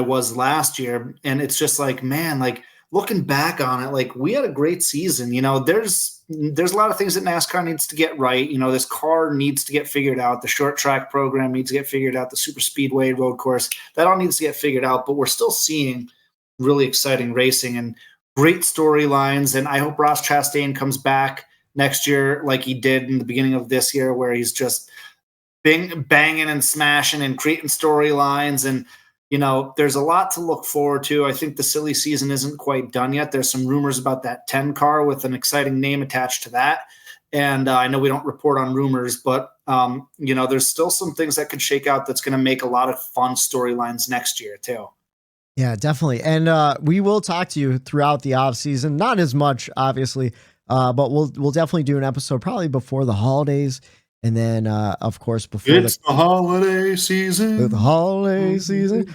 S4: was last year. And it's just like, man, like looking back on it, like we had a great season. You know, there's a lot of things that NASCAR needs to get right. You know, this car needs to get figured out. The short track program needs to get figured out. The super speedway road course, that all needs to get figured out, but we're still seeing really exciting racing and great storylines. And I hope Ross Chastain comes back next year like he did in the beginning of this year, where he's just banging and smashing and creating storylines. And, you know, there's a lot to look forward to. I think the silly season isn't quite done yet. There's some rumors about that 10 car with an exciting name attached to that. And I know we don't report on rumors, but, you know, there's still some things that could shake out that's going to make a lot of fun storylines next year too.
S7: Yeah, definitely. And we will talk to you throughout the off season, not as much, obviously, but we'll definitely do an episode probably before the holidays. And then, of course, before
S4: it's the holiday season.
S7: The holiday season.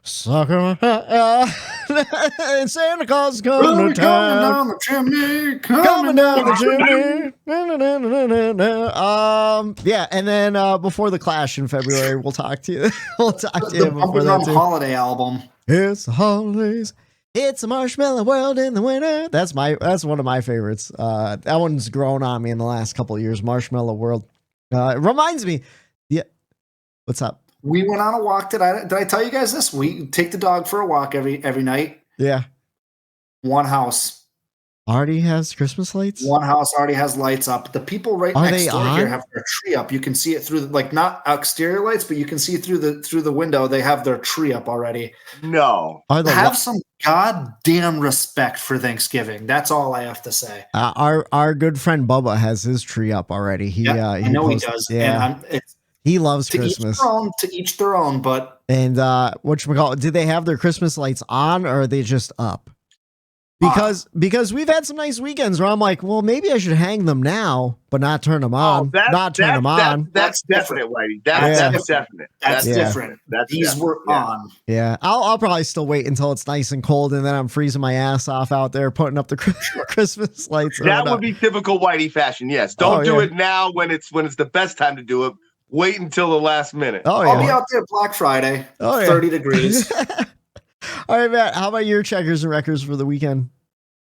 S7: Sucker. And Santa Claus is coming to town.
S4: Coming down the chimney.
S7: Coming down the chimney. Yeah, and then before the Clash in February, we'll talk to you. We'll talk to you before that too.
S4: Holiday album.
S7: It's the holidays. It's a marshmallow world in the winter. That's one of my favorites. That one's grown on me in the last couple of years. Marshmallow World. It reminds me. Yeah. What's up?
S4: We went on a walk. Did I tell you guys this? We take the dog for a walk every night.
S7: Yeah.
S4: One house
S7: already has Christmas lights.
S4: One house already has lights up. The people next door here have their tree up. You can see it through like not exterior lights, but you can see through the window. They have their tree up already.
S8: No,
S4: have some goddamn respect for Thanksgiving. That's all I have to say.
S7: Our good friend Bubba has his tree up already.
S4: I know he does.
S7: Yeah, he loves Christmas.
S4: To each their own. But
S7: and whatchamacallit, do they have their Christmas lights on, or are they just up? Because we've had some nice weekends where I'm like, well, maybe I should hang them now, but not turn them on.
S8: That's definite, Whitey. That's definite.
S4: That's different. These were on.
S7: Yeah, I'll probably still wait until it's nice and cold, and then I'm freezing my ass off out there putting up the Christmas lights.
S8: That would be typical Whitey fashion. Yes, don't do it now when it's the best time to do it. Wait until the last minute.
S4: I'll be out there Black Friday. 30 degrees.
S7: All right, Matt, how about your checkers and wreckers for the weekend?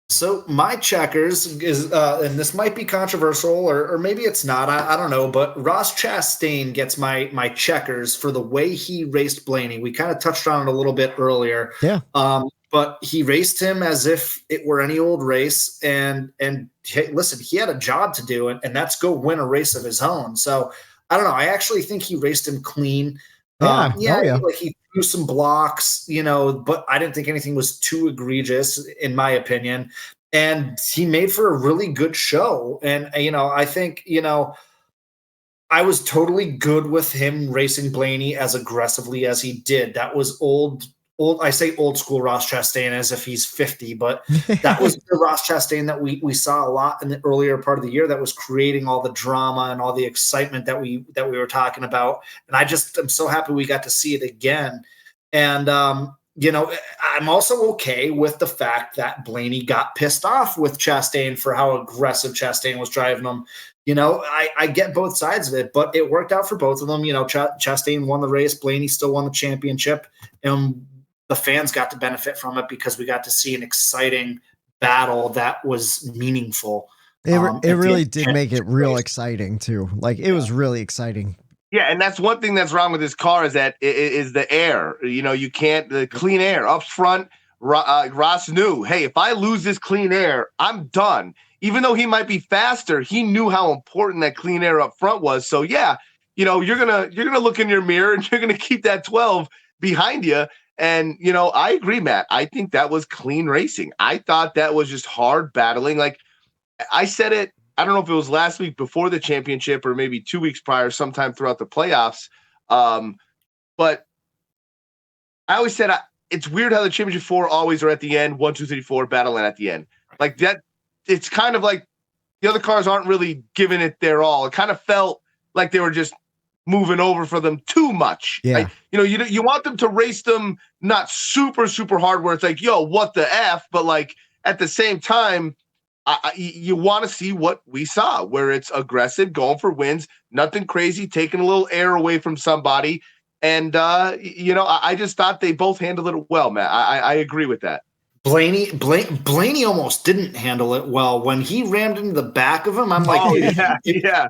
S4: So my checkers is, and this might be controversial, or maybe it's not, I don't know, but Ross Chastain gets my checkers for the way he raced Blaney. We kind of touched on it a little bit earlier.
S7: Yeah.
S4: But he raced him as if it were any old race, and hey, listen, he had a job to do, and that's go win a race of his own. So I don't know. I actually think he raced him clean. Like he threw some blocks, but I didn't think anything was too egregious, in my opinion. And he made for a really good show. And, I think, I was totally good with him racing Blaney as aggressively as he did. That was old I say old school Ross Chastain as if he's 50, but that was the Ross Chastain that we saw a lot in the earlier part of the year that was creating all the drama and all the excitement that we were talking about. And I'm so happy we got to see it again. And, I'm also okay with the fact that Blaney got pissed off with Chastain for how aggressive Chastain was driving him. I get both sides of it, but it worked out for both of them. Chastain won the race, Blaney still won the championship, and the fans got to benefit from it because we got to see an exciting battle that was meaningful.
S7: It really did make it real exciting too. Like it was really exciting.
S8: Yeah, and that's one thing that's wrong with this car is that is the air. You can't the clean air up front. Ross knew, hey, if I lose this clean air, I'm done. Even though he might be faster, he knew how important that clean air up front was. So yeah, you're gonna look in your mirror and you're gonna keep that 12 behind you. And I agree, Matt. I think that was clean racing. I thought that was just hard battling. Like I said it. I don't know if it was last week before the championship or maybe 2 weeks prior, sometime throughout the playoffs. But I always said it's weird how the championship 4 always are at the end, 1, 2, 3, 4 battling at the end. Like that, it's kind of like the other cars aren't really giving it their all. It kind of felt like they were just moving over for them too much.
S7: Yeah.
S8: You want them to race them not super, super hard where it's like, yo, what the F? But like at the same time, you want to see what we saw, where it's aggressive, going for wins, nothing crazy, taking a little air away from somebody. And, I just thought they both handled it well, Matt. I agree with that.
S4: Blaney almost didn't handle it well. When he rammed into the back of him, I'm like,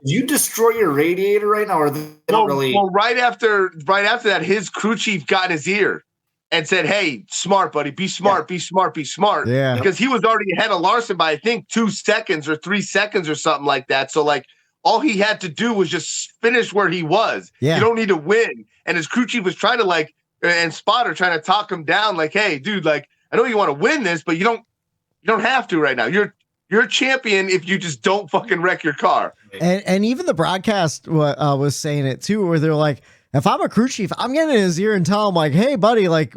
S4: you destroy your radiator right now, or not really?
S8: Well, right after that, his crew chief got in his ear and said, hey, smart, buddy, be smart, be smart, be smart.
S7: Yeah.
S8: Because he was already ahead of Larson by, I think, 2 seconds or 3 seconds or something like that. So, like, all he had to do was just finish where he was.
S7: Yeah.
S8: You don't need to win. And his crew chief was trying to, and Spotter trying to talk him down, like, hey, dude, like, I know you want to win this, but you don't have to right now. You're a champion if you just don't fucking wreck your car.
S7: And even the broadcast was saying it too, where they're like, if I'm a crew chief, I'm getting in his ear and tell him like, hey buddy, like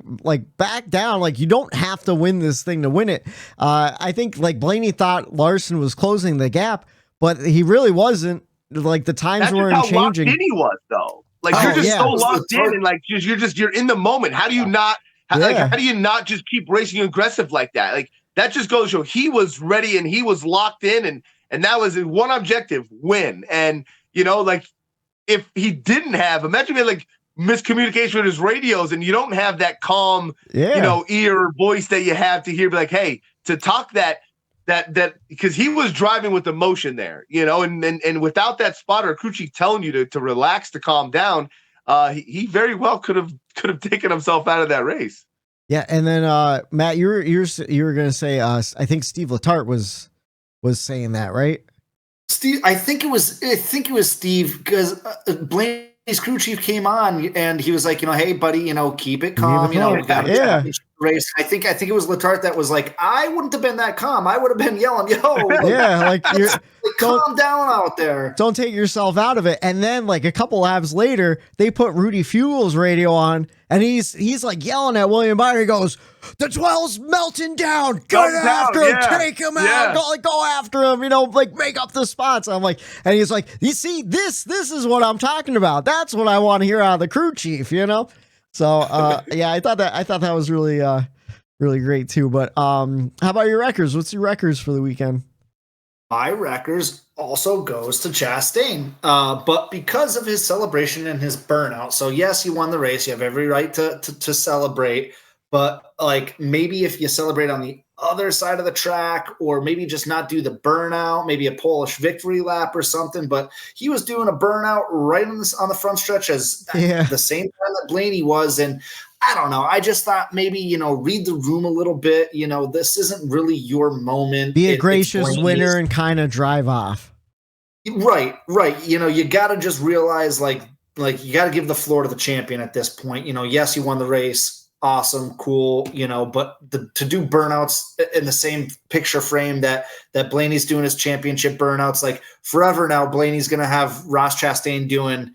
S7: back down. Like you don't have to win this thing to win it. I think like Blaney thought Larson was closing the gap, but he really wasn't. Like the times weren't changing.
S8: Locked in he was though. Like you're just so locked in and like you're in the moment. How do you not? How do you not just keep racing aggressive like that? Like that just goes to show he was ready and he was locked in and that was his one objective, win. And like if he didn't have, imagine if like miscommunication with his radios and you don't have that calm, ear or voice that you have to hear, be like, hey, to talk that because he was driving with emotion there, and without that spotter crew chief telling you to relax, to calm down, he very well could have taken himself out of that race.
S7: Yeah, and then Matt, you were going to say I think Steve Letarte was saying that, right?
S4: Steve, I think it was Steve because Blaney's crew chief came on and he was like, hey buddy, keep it calm, we got to race. I think it was Letarte that was like, I wouldn't have been that calm. I would have been yelling, yo,
S7: you're
S4: calm down out there.
S7: Don't take yourself out of it. And then like a couple laps later, they put Rudy Fuel's radio on and he's like yelling at William Byron. He goes, the 12's melting down. Go after him. Take him out. Go after him. Make up the spots. I'm like, and he's like, you see, this is what I'm talking about. That's what I want to hear out of the crew chief, So, I thought that was really, really great too. But, how about your records? What's your records for the weekend?
S4: My records also goes to Chastain, but because of his celebration and his burnout. So yes, he won the race. You have every right to celebrate, but like maybe if you celebrate on the other side of the track, or maybe just not do the burnout, maybe a Polish victory lap or something. But he was doing a burnout right on the front stretch at the same time that Blaney was, and I don't know. I just thought maybe, read the room a little bit. This isn't really your moment.
S7: Be a gracious winner and kind of drive off.
S4: Right. You got to just realize like you got to give the floor to the champion at this point. Yes, he won the race. Awesome, cool, but to do burnouts in the same picture frame that Blaney's doing his championship burnouts, like forever now, Blaney's going to have Ross Chastain doing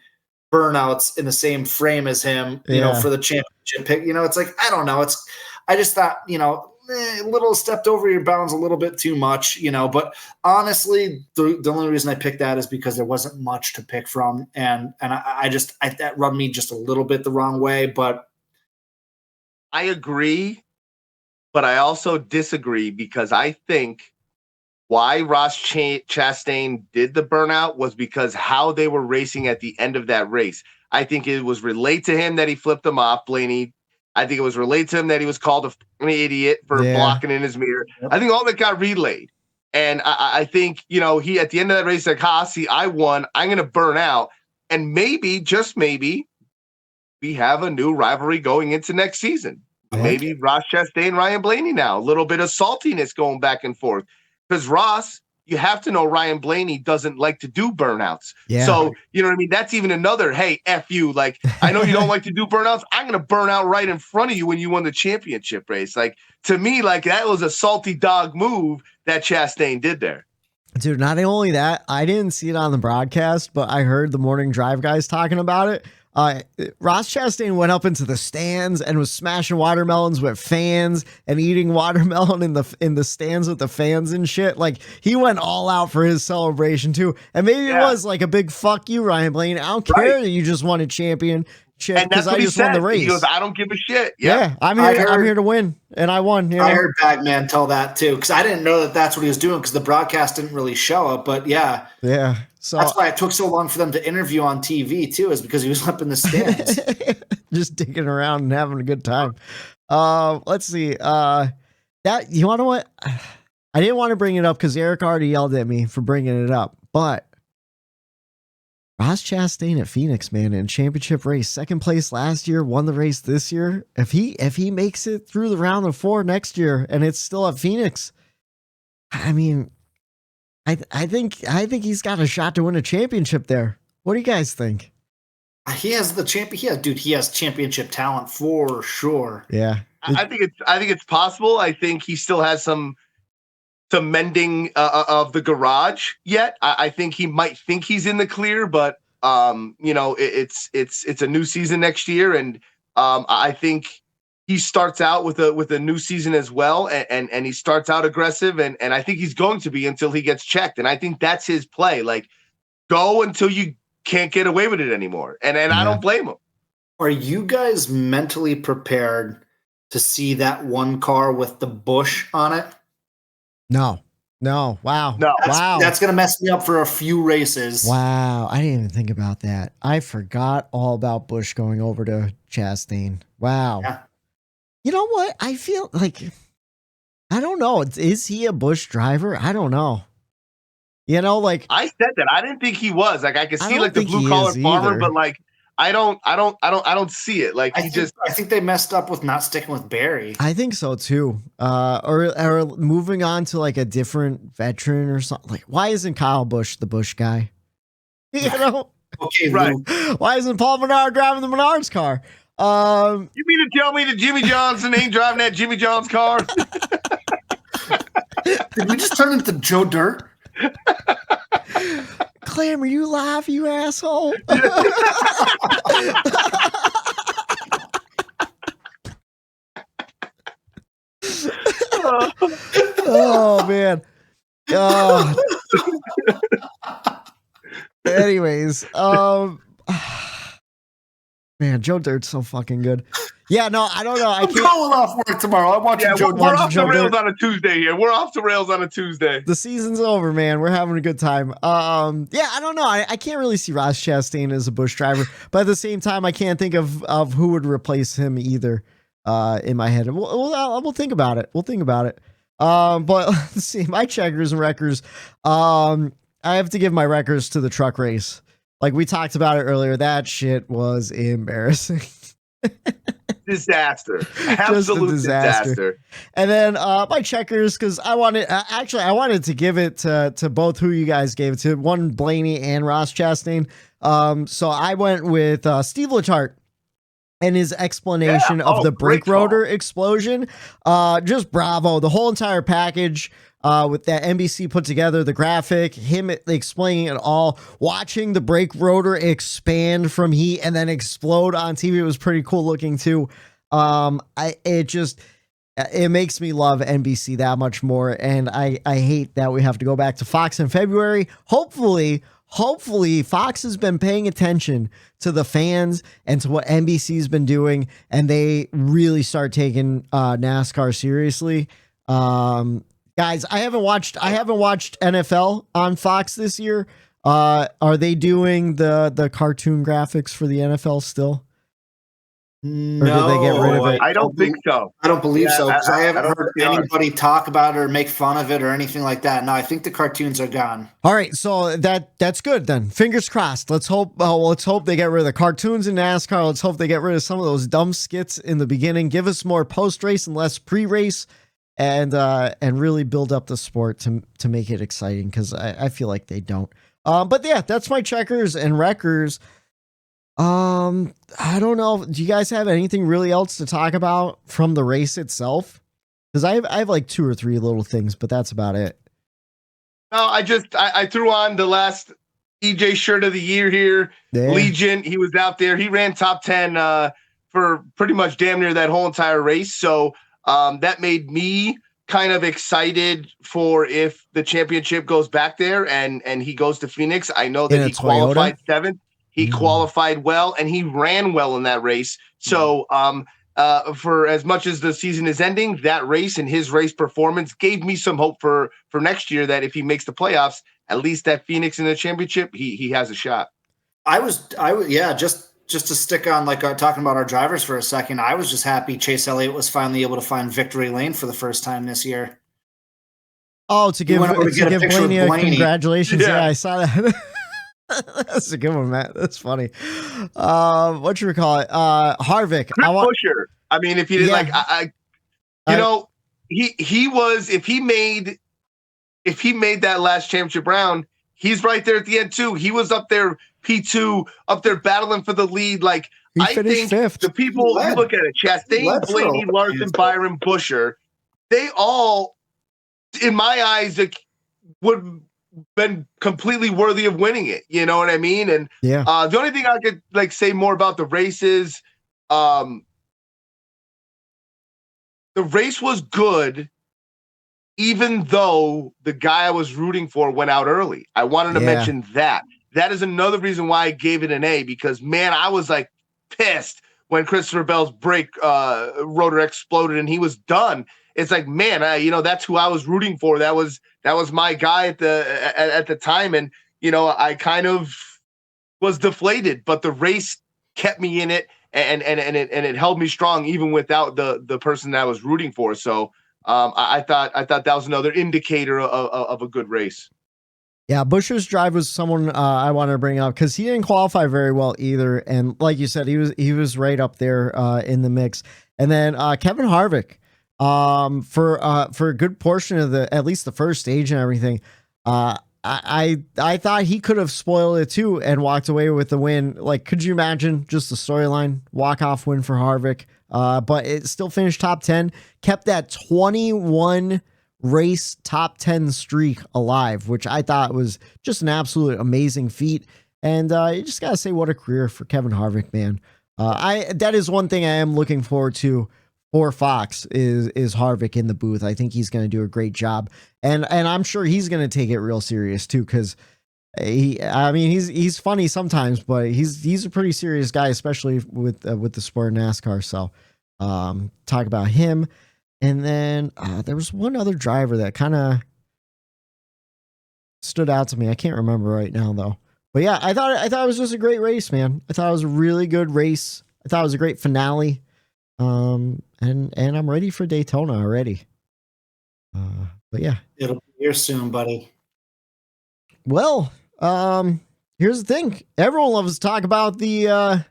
S4: burnouts in the same frame as him, you know, for the championship pick. You know, it's like, I don't know. I just thought, you know, a little stepped over your bounds a little bit too much, you know, but honestly, the only reason I picked that is because there wasn't much to pick from. And that rubbed me just a little bit the wrong way, but
S8: I agree, but I also disagree because I think why Ross Chastain did the burnout was because how they were racing at the end of that race. I think it was relayed to him that he flipped them off, Blaney. I think it was relayed to him that he was called an idiot for blocking in his mirror. I think all that got relayed. And I think, you know, he at the end of that race, like, see, I won. I'm going to burn out. And maybe, just maybe, we have a new rivalry going into next season. Maybe Ross Chastain, Ryan Blaney now. A little bit of saltiness going back and forth. Because Ross, you have to know Ryan Blaney doesn't like to do burnouts. Yeah. So, you know what I mean? That's even another, hey, F you. Like, I know you don't like to do burnouts. I'm going to burn out right in front of you when you won the championship race. Like, to me, like, that was a salty dog move that Chastain did there.
S7: Dude, not only that, I didn't see it on the broadcast, but I heard the morning drive guys talking about it. Ross Chastain went up into the stands and was smashing watermelons with fans and eating watermelon in the stands with the fans and shit. Like, he went all out for his celebration too. And maybe it was like a big fuck you, Ryan Blaney. I don't care that you just won a championship because I just won the race.
S8: He goes, I don't give a shit.
S7: Yeah, I'm here to win, and I won. You know?
S4: I heard Bagman tell that too because I didn't know that that's what he was doing because the broadcast didn't really show it. But yeah. So that's why it took so long for them to interview on TV too, is because he was up in the stands,
S7: just digging around and having a good time. Let's see. That you want to what? I didn't want to bring it up because Eric already yelled at me for bringing it up, but Ross Chastain at Phoenix, man, in championship race, second place last year, won the race this year. If he makes it through the round of 4 next year and it's still at Phoenix, I mean, I think he's got a shot to win a championship there. What do you guys think?
S4: He has the champion. He has championship talent for sure.
S7: Yeah,
S8: I think it's possible. I think he still has some mending of the garage yet. I think he might think he's in the clear, but you know, it's a new season next year, and I think he starts out with a new season as well, and he starts out aggressive, and I think he's going to be until he gets checked, and I think that's his play. Like, go until you can't get away with it anymore, and I don't blame him.
S4: Are you guys mentally prepared to see that one car with the Busch on it?
S7: No. Wow.
S8: No.
S4: That's going to mess me up for a few races.
S7: Wow. I didn't even think about that. I forgot all about Busch going over to Chastain. Wow.
S4: Yeah.
S7: You know what? I feel like, I don't know. Is he a Busch driver? I don't know. You know, like,
S8: I said that. I didn't think he was. Like, I could see like the blue collar farmer, but like, I don't see it. Like, I
S4: think they messed up with not sticking with Barry.
S7: I think so too. Or moving on to like a different veteran or something. Like, why isn't Kyle Busch the Busch guy? You know?
S4: Okay,
S8: right.
S7: Why isn't Paul Menard driving the Menard's car?
S8: You mean to tell me that Jimmy Johnson ain't driving that Jimmy John's car?
S4: Did we just turn into Joe Dirt?
S7: Clam, are you live, you asshole? Oh man. Anyways, man, Joe Dirt's so fucking good. Yeah, no, I don't know.
S4: I'm calling off work tomorrow. I'm watching Joe Dirt.
S8: We're off the rails on a Tuesday here. We're off the rails on a Tuesday.
S7: The season's over, man. We're having a good time. Yeah, I don't know. I can't really see Ross Chastain as a Busch driver, but at the same time, I can't think of who would replace him either. In my head, we'll think about it. But let's see, my checkers and wreckers. I have to give my wreckers to the truck race. Like we talked about it earlier, that shit was embarrassing.
S8: Disaster. Absolute disaster.
S7: And then my checkers, because I wanted to give it to both who you guys gave it to, one Blaney and Ross Chastain. So I went with Steve Letarte. and his explanation of the brake rotor explosion. Just bravo. The whole entire package with that NBC put together, the graphic, him explaining it all, watching the brake rotor expand from heat and then explode on TV. It was pretty cool looking too. It makes me love NBC that much more. And I hate that we have to go back to Fox in February. Hopefully Fox has been paying attention to the fans and to what NBC's been doing, and they really start taking NASCAR seriously. Guys, I haven't watched NFL on Fox this year. Are they doing the cartoon graphics for the NFL still?
S4: No,
S7: or did they get rid of it?
S8: I don't think so.
S4: I don't believe so, because I haven't heard
S8: think they are.
S4: anybody talk about it or make fun of it or anything like that. No, I think the cartoons are gone.
S7: All right, so that's good then. Fingers crossed. Let's hope they get rid of the cartoons in NASCAR. Let's hope they get rid of some of those dumb skits in the beginning. Give us more post-race and less pre-race, and really build up the sport to make it exciting, because I feel like they don't. But yeah, that's my checkers and wreckers. I don't know. Do you guys have anything really else to talk about from the race itself? Because I have like 2 or 3 little things, but that's about it.
S8: No, I threw on the last EJ shirt of the year here.
S7: Yeah.
S8: Legion, he was out there. He ran top 10 for pretty much damn near that whole entire race. So that made me kind of excited for if the championship goes back there and he goes to Phoenix. I know that he qualified 7th. He qualified well, and he ran well in that race. So for as much as the season is ending, that race and his race performance gave me some hope for next year, that if he makes the playoffs, at least that Phoenix in the championship, he has a shot.
S4: Just to stick on talking about our drivers for a second, I was just happy Chase Elliott was finally able to find victory lane for the first time this year.
S7: Oh, to give Blaney a congratulations. Yeah, I saw that. That's a good one, Matt. That's funny. What should we call it? Harvick.
S8: Buescher. I mean, if he did he was, if he made that last championship round, he's right there at the end too. He was up there, P2, up there battling for the lead. Like, I think 5th. The people who look at it, Chastain, Blaney, Larson, Byron, Buescher, they all, in my eyes, would been completely worthy of winning it. You know what I mean? And the only thing I could say more about the race is the race was good, even though the guy I was rooting for went out early. I wanted to mention that. That is another reason why I gave it an A, because man, I was pissed when Christopher Bell's brake rotor exploded and he was done. It's like, man, that's who I was rooting for. That was my guy at the time, and I kind of was deflated. But the race kept me in it, and it held me strong even without the person that I was rooting for. So I thought that was another indicator of a good race.
S7: Yeah, Buescher's drive was someone I wanted to bring up, because he didn't qualify very well either, and like you said, he was right up there in the mix. And then Kevin Harvick. For a good portion of at least the first stage and everything, I thought he could have spoiled it too and walked away with the win. Like, could you imagine just the storyline walk-off win for Harvick? But it still finished top 10, kept that 21 race top 10 streak alive, which I thought was just an absolute amazing feat. And you just gotta say, what a career for Kevin Harvick, man. That is one thing I am looking forward to for Fox is Harvick in the booth. I think he's going to do a great job, and I'm sure he's going to take it real serious too, because he's funny sometimes, but he's a pretty serious guy, especially with the sport of NASCAR. So talk about him, and then there was one other driver that kind of stood out to me. I can't remember right now though, but yeah, I thought it was just a great race, man. I thought it was a really good race. I thought it was a great finale. And I'm ready for Daytona already. But yeah,
S4: it'll be here soon, buddy.
S7: Well, here's the thing. Everyone loves to talk about the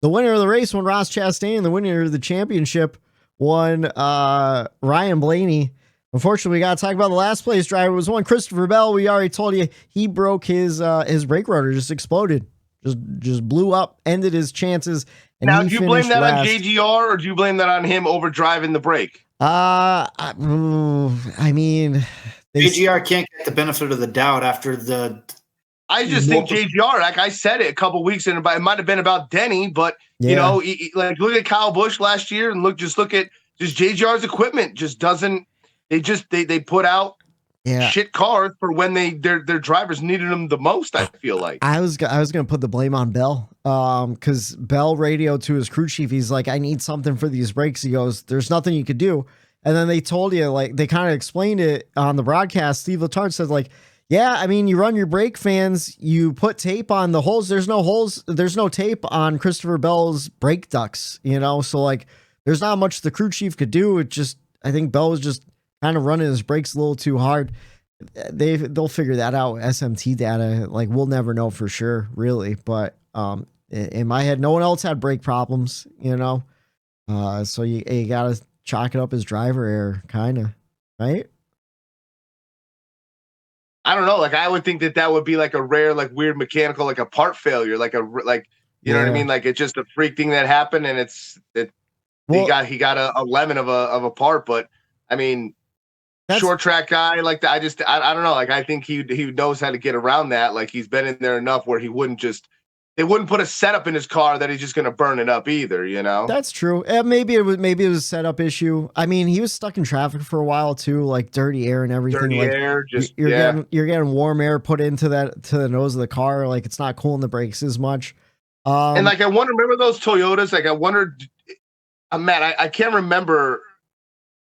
S7: winner of the race won Ross Chastain. The winner of the championship won Ryan Blaney. Unfortunately, we got to talk about the last place driver. It was one Christopher Bell. We already told you he broke his brake rotor, just exploded. just blew up, ended his chances. And
S8: now,
S7: he
S8: do you blame
S7: finished
S8: that
S7: last.
S8: on JGR or do you blame that on him over driving the brake?
S7: I mean,
S4: JGR can't get the benefit of the doubt after the.
S8: I just think JGR, like I said it a couple weeks in, it might have been about Denny, but you know, like look at Kyle Busch last year and look at JGR's equipment just doesn't. They put out shit cars for when their drivers needed them the most. I feel like
S7: I was gonna put the blame on Bell, because Bell radioed to his crew chief. He's like, I need something for these brakes. He goes, there's nothing you could do. And then they told you, like, they kind of explained it on the broadcast. Steve Letarte said, like, yeah, I mean, you run your brake fans, you put tape on the holes. There's no holes. There's no tape on Christopher Bell's brake ducts, you know? So, like, there's not much the crew chief could do. It just, I think Bell was just kind of running his brakes a little too hard. They'll figure that out with SMT data. Like, we'll never know for sure, really. But in my head, no one else had brake problems, you know? So you got to chalk it up as driver error, kind of, right?
S8: I don't know. Like, I would think that would be like a rare, like weird mechanical, like a part failure, you know what I mean? Like, it's just a freak thing that happened, and he got a lemon of a part. But I mean, short track guy like that. I don't know. Like, I think he knows how to get around that. Like, he's been in there enough where they wouldn't put a setup in his car that he's just going to burn it up either, you know? That's
S7: true. Maybe it was a setup issue. I mean, he was stuck in traffic for a while too, like dirty air and everything.
S8: Dirty
S7: like,
S8: air,
S7: you're getting warm air put into the nose of the car. Like, it's not cooling the brakes as much.
S8: And like, remember those Toyotas? Like, I wondered, Matt, I can't remember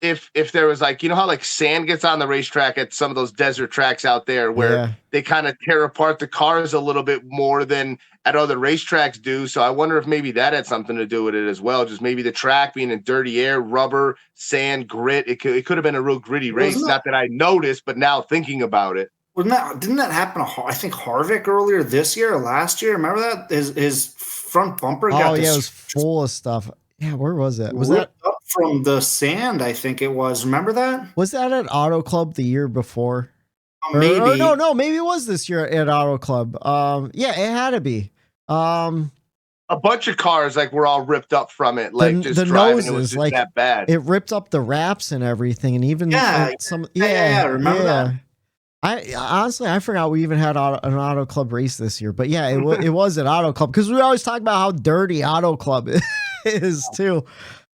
S8: if there was, like, you know how like sand gets on the racetrack at some of those desert tracks out there where they kind of tear apart the cars a little bit more than at other racetracks do. So I wonder if maybe that had something to do with it as well. Just maybe the track being in dirty air, rubber, sand, grit. It could have been a real gritty race. Not that I noticed, but now thinking about it.
S4: Didn't that happen to, I think, Harvick earlier this year or last year? Remember that? His front bumper got
S7: it was full of stuff. Yeah, where was it? Was
S4: that up from the sand? I think it was. Remember that?
S7: Was that at Auto Club the year before?
S4: Maybe.
S7: Or no, maybe it was this year at Auto Club. Yeah, it had to be.
S8: A bunch of cars like were all ripped up from it, like the driving. It was just like that bad.
S7: It ripped up the wraps and everything, and even some.
S4: I remember that.
S7: I honestly, I forgot we even had an Auto Club race this year, but yeah, it was an Auto Club because we always talk about how dirty Auto Club is too.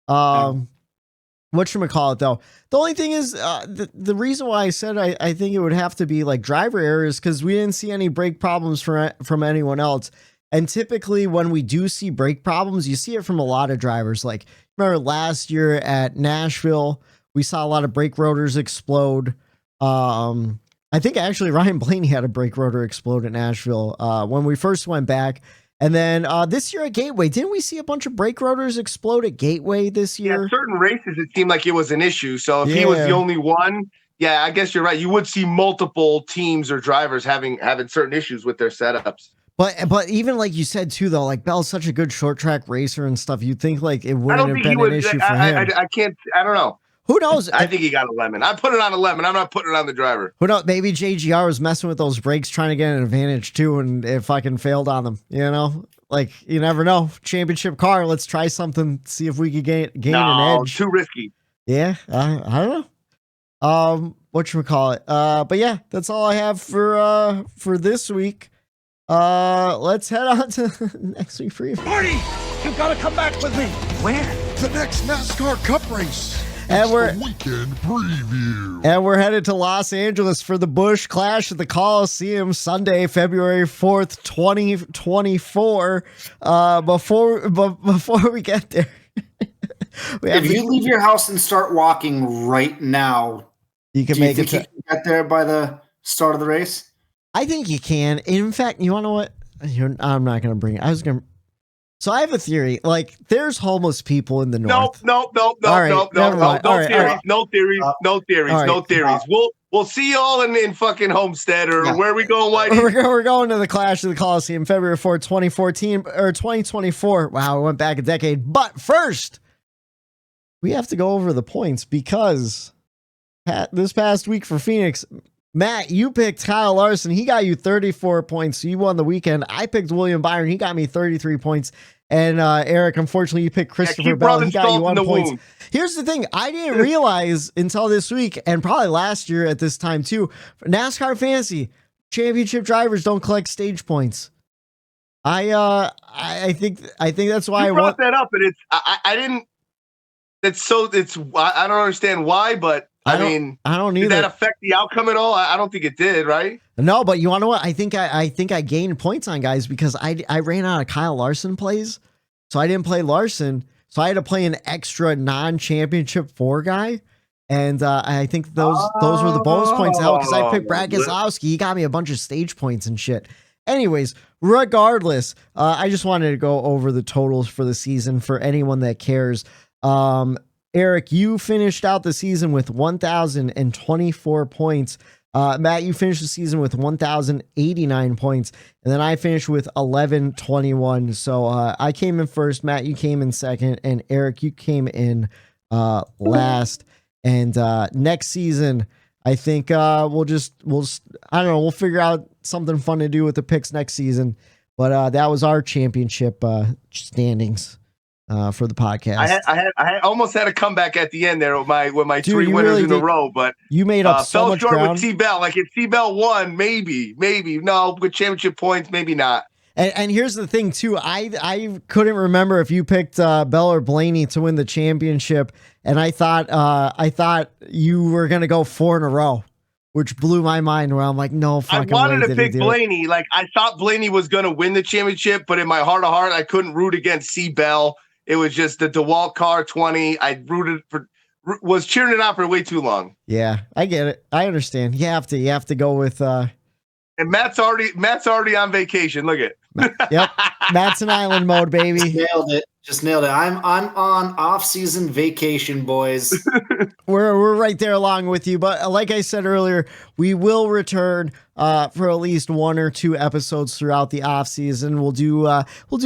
S7: Whatchamacallit though? The only thing is, the reason why I said I think it would have to be like driver errors because we didn't see any brake problems from anyone else. And typically when we do see brake problems, you see it from a lot of drivers. Like, remember last year at Nashville, we saw a lot of brake rotors explode. I think actually Ryan Blaney had a brake rotor explode at Nashville when we first went back. And then this year at Gateway, didn't we see a bunch of brake rotors explode at Gateway this year?
S8: Yeah, certain races, it seemed like it was an issue. So if he was the only one, I guess you're right. You would see multiple teams or drivers having certain issues with their setups.
S7: But even like you said too, though, like Bell's such a good short track racer and stuff. You'd think like it wouldn't have been an issue for him.
S8: I don't know.
S7: Who knows?
S8: I think he got a lemon. I put it on a lemon. I'm not putting it on the driver.
S7: Who knows? Maybe JGR was messing with those brakes, trying to get an advantage too, and it fucking failed on them. You know, like you never know. Championship car. Let's try something. See if we could gain an edge.
S8: Too risky.
S7: Yeah, I don't know. Whatchamacallit? But yeah, that's all I have for this week. Let's head on to next week preview.
S3: Marty, you've got to come back with me. Where? The next NASCAR Cup race.
S7: And we're
S9: weekend preview.
S7: And we're headed to Los Angeles for the Busch Clash at the Coliseum Sunday, February 4th, 2024. Before we get there,
S4: if you leave your house and start walking right now,
S7: you can make it.
S4: You can get there by the start of the race.
S7: I think you can. In fact, you want to know what? I'm not going to bring it. So I have a theory. Like, there's homeless people in the north.
S8: No theories. We'll see y'all in fucking Homestead or where are we going, Whitey?
S7: We're going to the Clash of the Coliseum, February 4th, 2014 or 2024. Wow, it went back a decade. But first, we have to go over the points because this past week for Phoenix, Matt, you picked Kyle Larson. He got you 34 points. So you won the weekend. I picked William Byron. He got me 33 points. And Eric, unfortunately, you picked Christopher Bell. He got you 1 point. Here's the thing. I didn't realize until this week, and probably last year at this time too, NASCAR Fantasy championship drivers don't collect stage points. I think that's why
S8: you brought that up, and it's I didn't. I don't understand why, but I don't either. Did that affect the outcome at all? I don't think it did, right?
S7: No, but you want to know what? I think I gained points on guys because I ran out of Kyle Larson plays, so I didn't play Larson, so I had to play an extra non-championship 4 guy, and I think those were the bonus points to help because I picked Brad Keselowski. He got me a bunch of stage points and shit. Anyways, regardless, I just wanted to go over the totals for the season for anyone that cares. Eric, you finished out the season with 1,024 points. Matt, you finished the season with 1,089 points. And then I finished with 1,121. So I came in first. Matt, you came in second. And Eric, you came in last. And next season, I think we'll figure out something fun to do with the picks next season. But that was our championship standings for the podcast.
S8: I almost had a comeback at the end there with my 3 winners in a row, but
S7: you made up so much ground
S8: with T-Bell. Like if T-Bell won, maybe no, with championship points, maybe not.
S7: And here's the thing too. I couldn't remember if you picked Bell or Blaney to win the championship, and I thought you were gonna go 4 in a row, which blew my mind. Where I'm like, no fucking way.
S8: I wanted to pick Blaney. Like I thought Blaney was gonna win the championship, but in my heart of heart, I couldn't root against C. Bell. It was just the DeWalt car 20. I was cheering it on for way too long.
S7: Yeah, I get it. I understand. You have to go with.
S8: And Matt's already on vacation. Look at.
S7: Yep, Matt's in island mode, baby.
S4: Just nailed it. I'm on off-season vacation, boys.
S7: We're right there along with you. But like I said earlier, we will return for at least 1 or 2 episodes throughout the off season. We'll do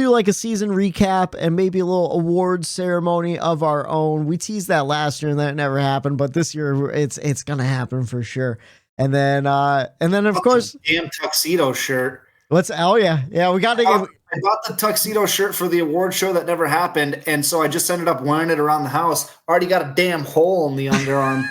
S7: like a season recap and maybe a little awards ceremony of our own. We teased that last year and that never happened, but this year it's gonna happen for sure. And then of course,
S4: damn tuxedo shirt.
S7: We got to get.
S4: I bought the tuxedo shirt for the award show that never happened, and so I just ended up wearing it around the house. Already got a damn hole in the underarm.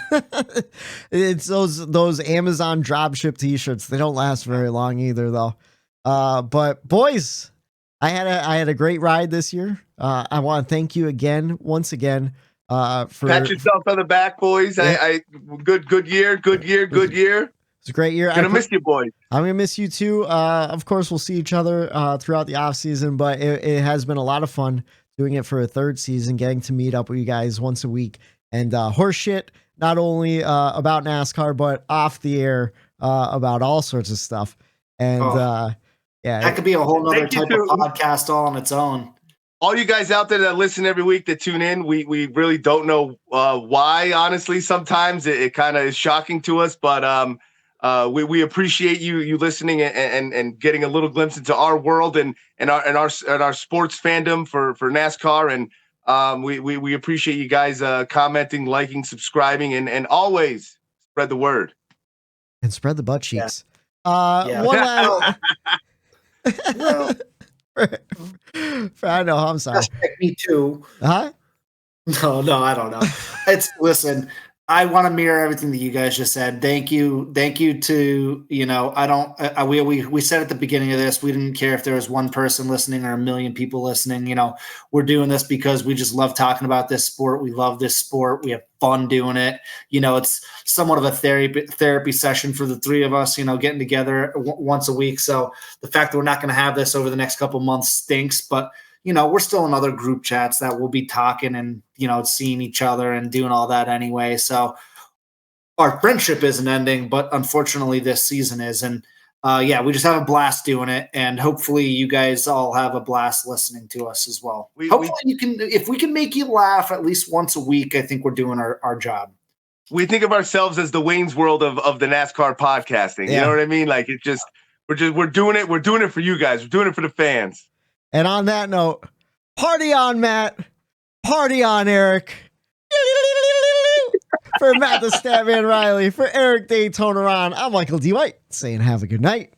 S7: It's those Amazon dropship T-shirts. They don't last very long either, though. But boys, I had a great ride this year. I want to thank you once again. For
S8: pat yourself on the back, boys. Yeah. Good year.
S7: It's a great year.
S8: Gonna miss you, boys.
S7: I'm gonna miss you too. Of course, we'll see each other throughout the off season, but it has been a lot of fun doing it for a 3rd season, getting to meet up with you guys once a week and horse shit, not only about NASCAR but off the air about all sorts of stuff. And
S4: that could be a whole nother type of podcast all on its own.
S8: All you guys out there that listen every week that tune in, we really don't know why. Honestly, sometimes it kind of is shocking to us, but we appreciate you listening and getting a little glimpse into our world and our sports fandom for NASCAR, and we appreciate you guys commenting, liking, subscribing, and always spread the word
S7: and spread the butt cheeks.
S4: Yeah.
S7: One last. I know. I'm sorry.
S4: Me too.
S7: Huh?
S4: No, I don't know. Listen. I want to mirror everything that you guys just said. Thank you to, we said at the beginning of this, we didn't care if there was 1 person listening or 1 million people listening. We're doing this because we just love talking about this sport. We love this sport. We have fun doing it. It's somewhat of a therapy session for the 3 of us, getting together once a week. So the fact that we're not going to have this over the next couple months stinks, but we're still in other group chats that we'll be talking and, seeing each other and doing all that anyway. So our friendship isn't ending, but unfortunately this season is. And we just have a blast doing it. And hopefully you guys all have a blast listening to us as well. If we can make you laugh at least once a week, I think we're doing our job.
S8: We think of ourselves as the Wayne's World of the NASCAR podcasting. You know what I mean? Like we're doing it. We're doing it for you guys. We're doing it for the fans.
S7: And on that note, party on, Matt. Party on, Eric. For Matt the Statman Reilly, for Eric Daytona Ron, I'm Michael D. White saying have a good night.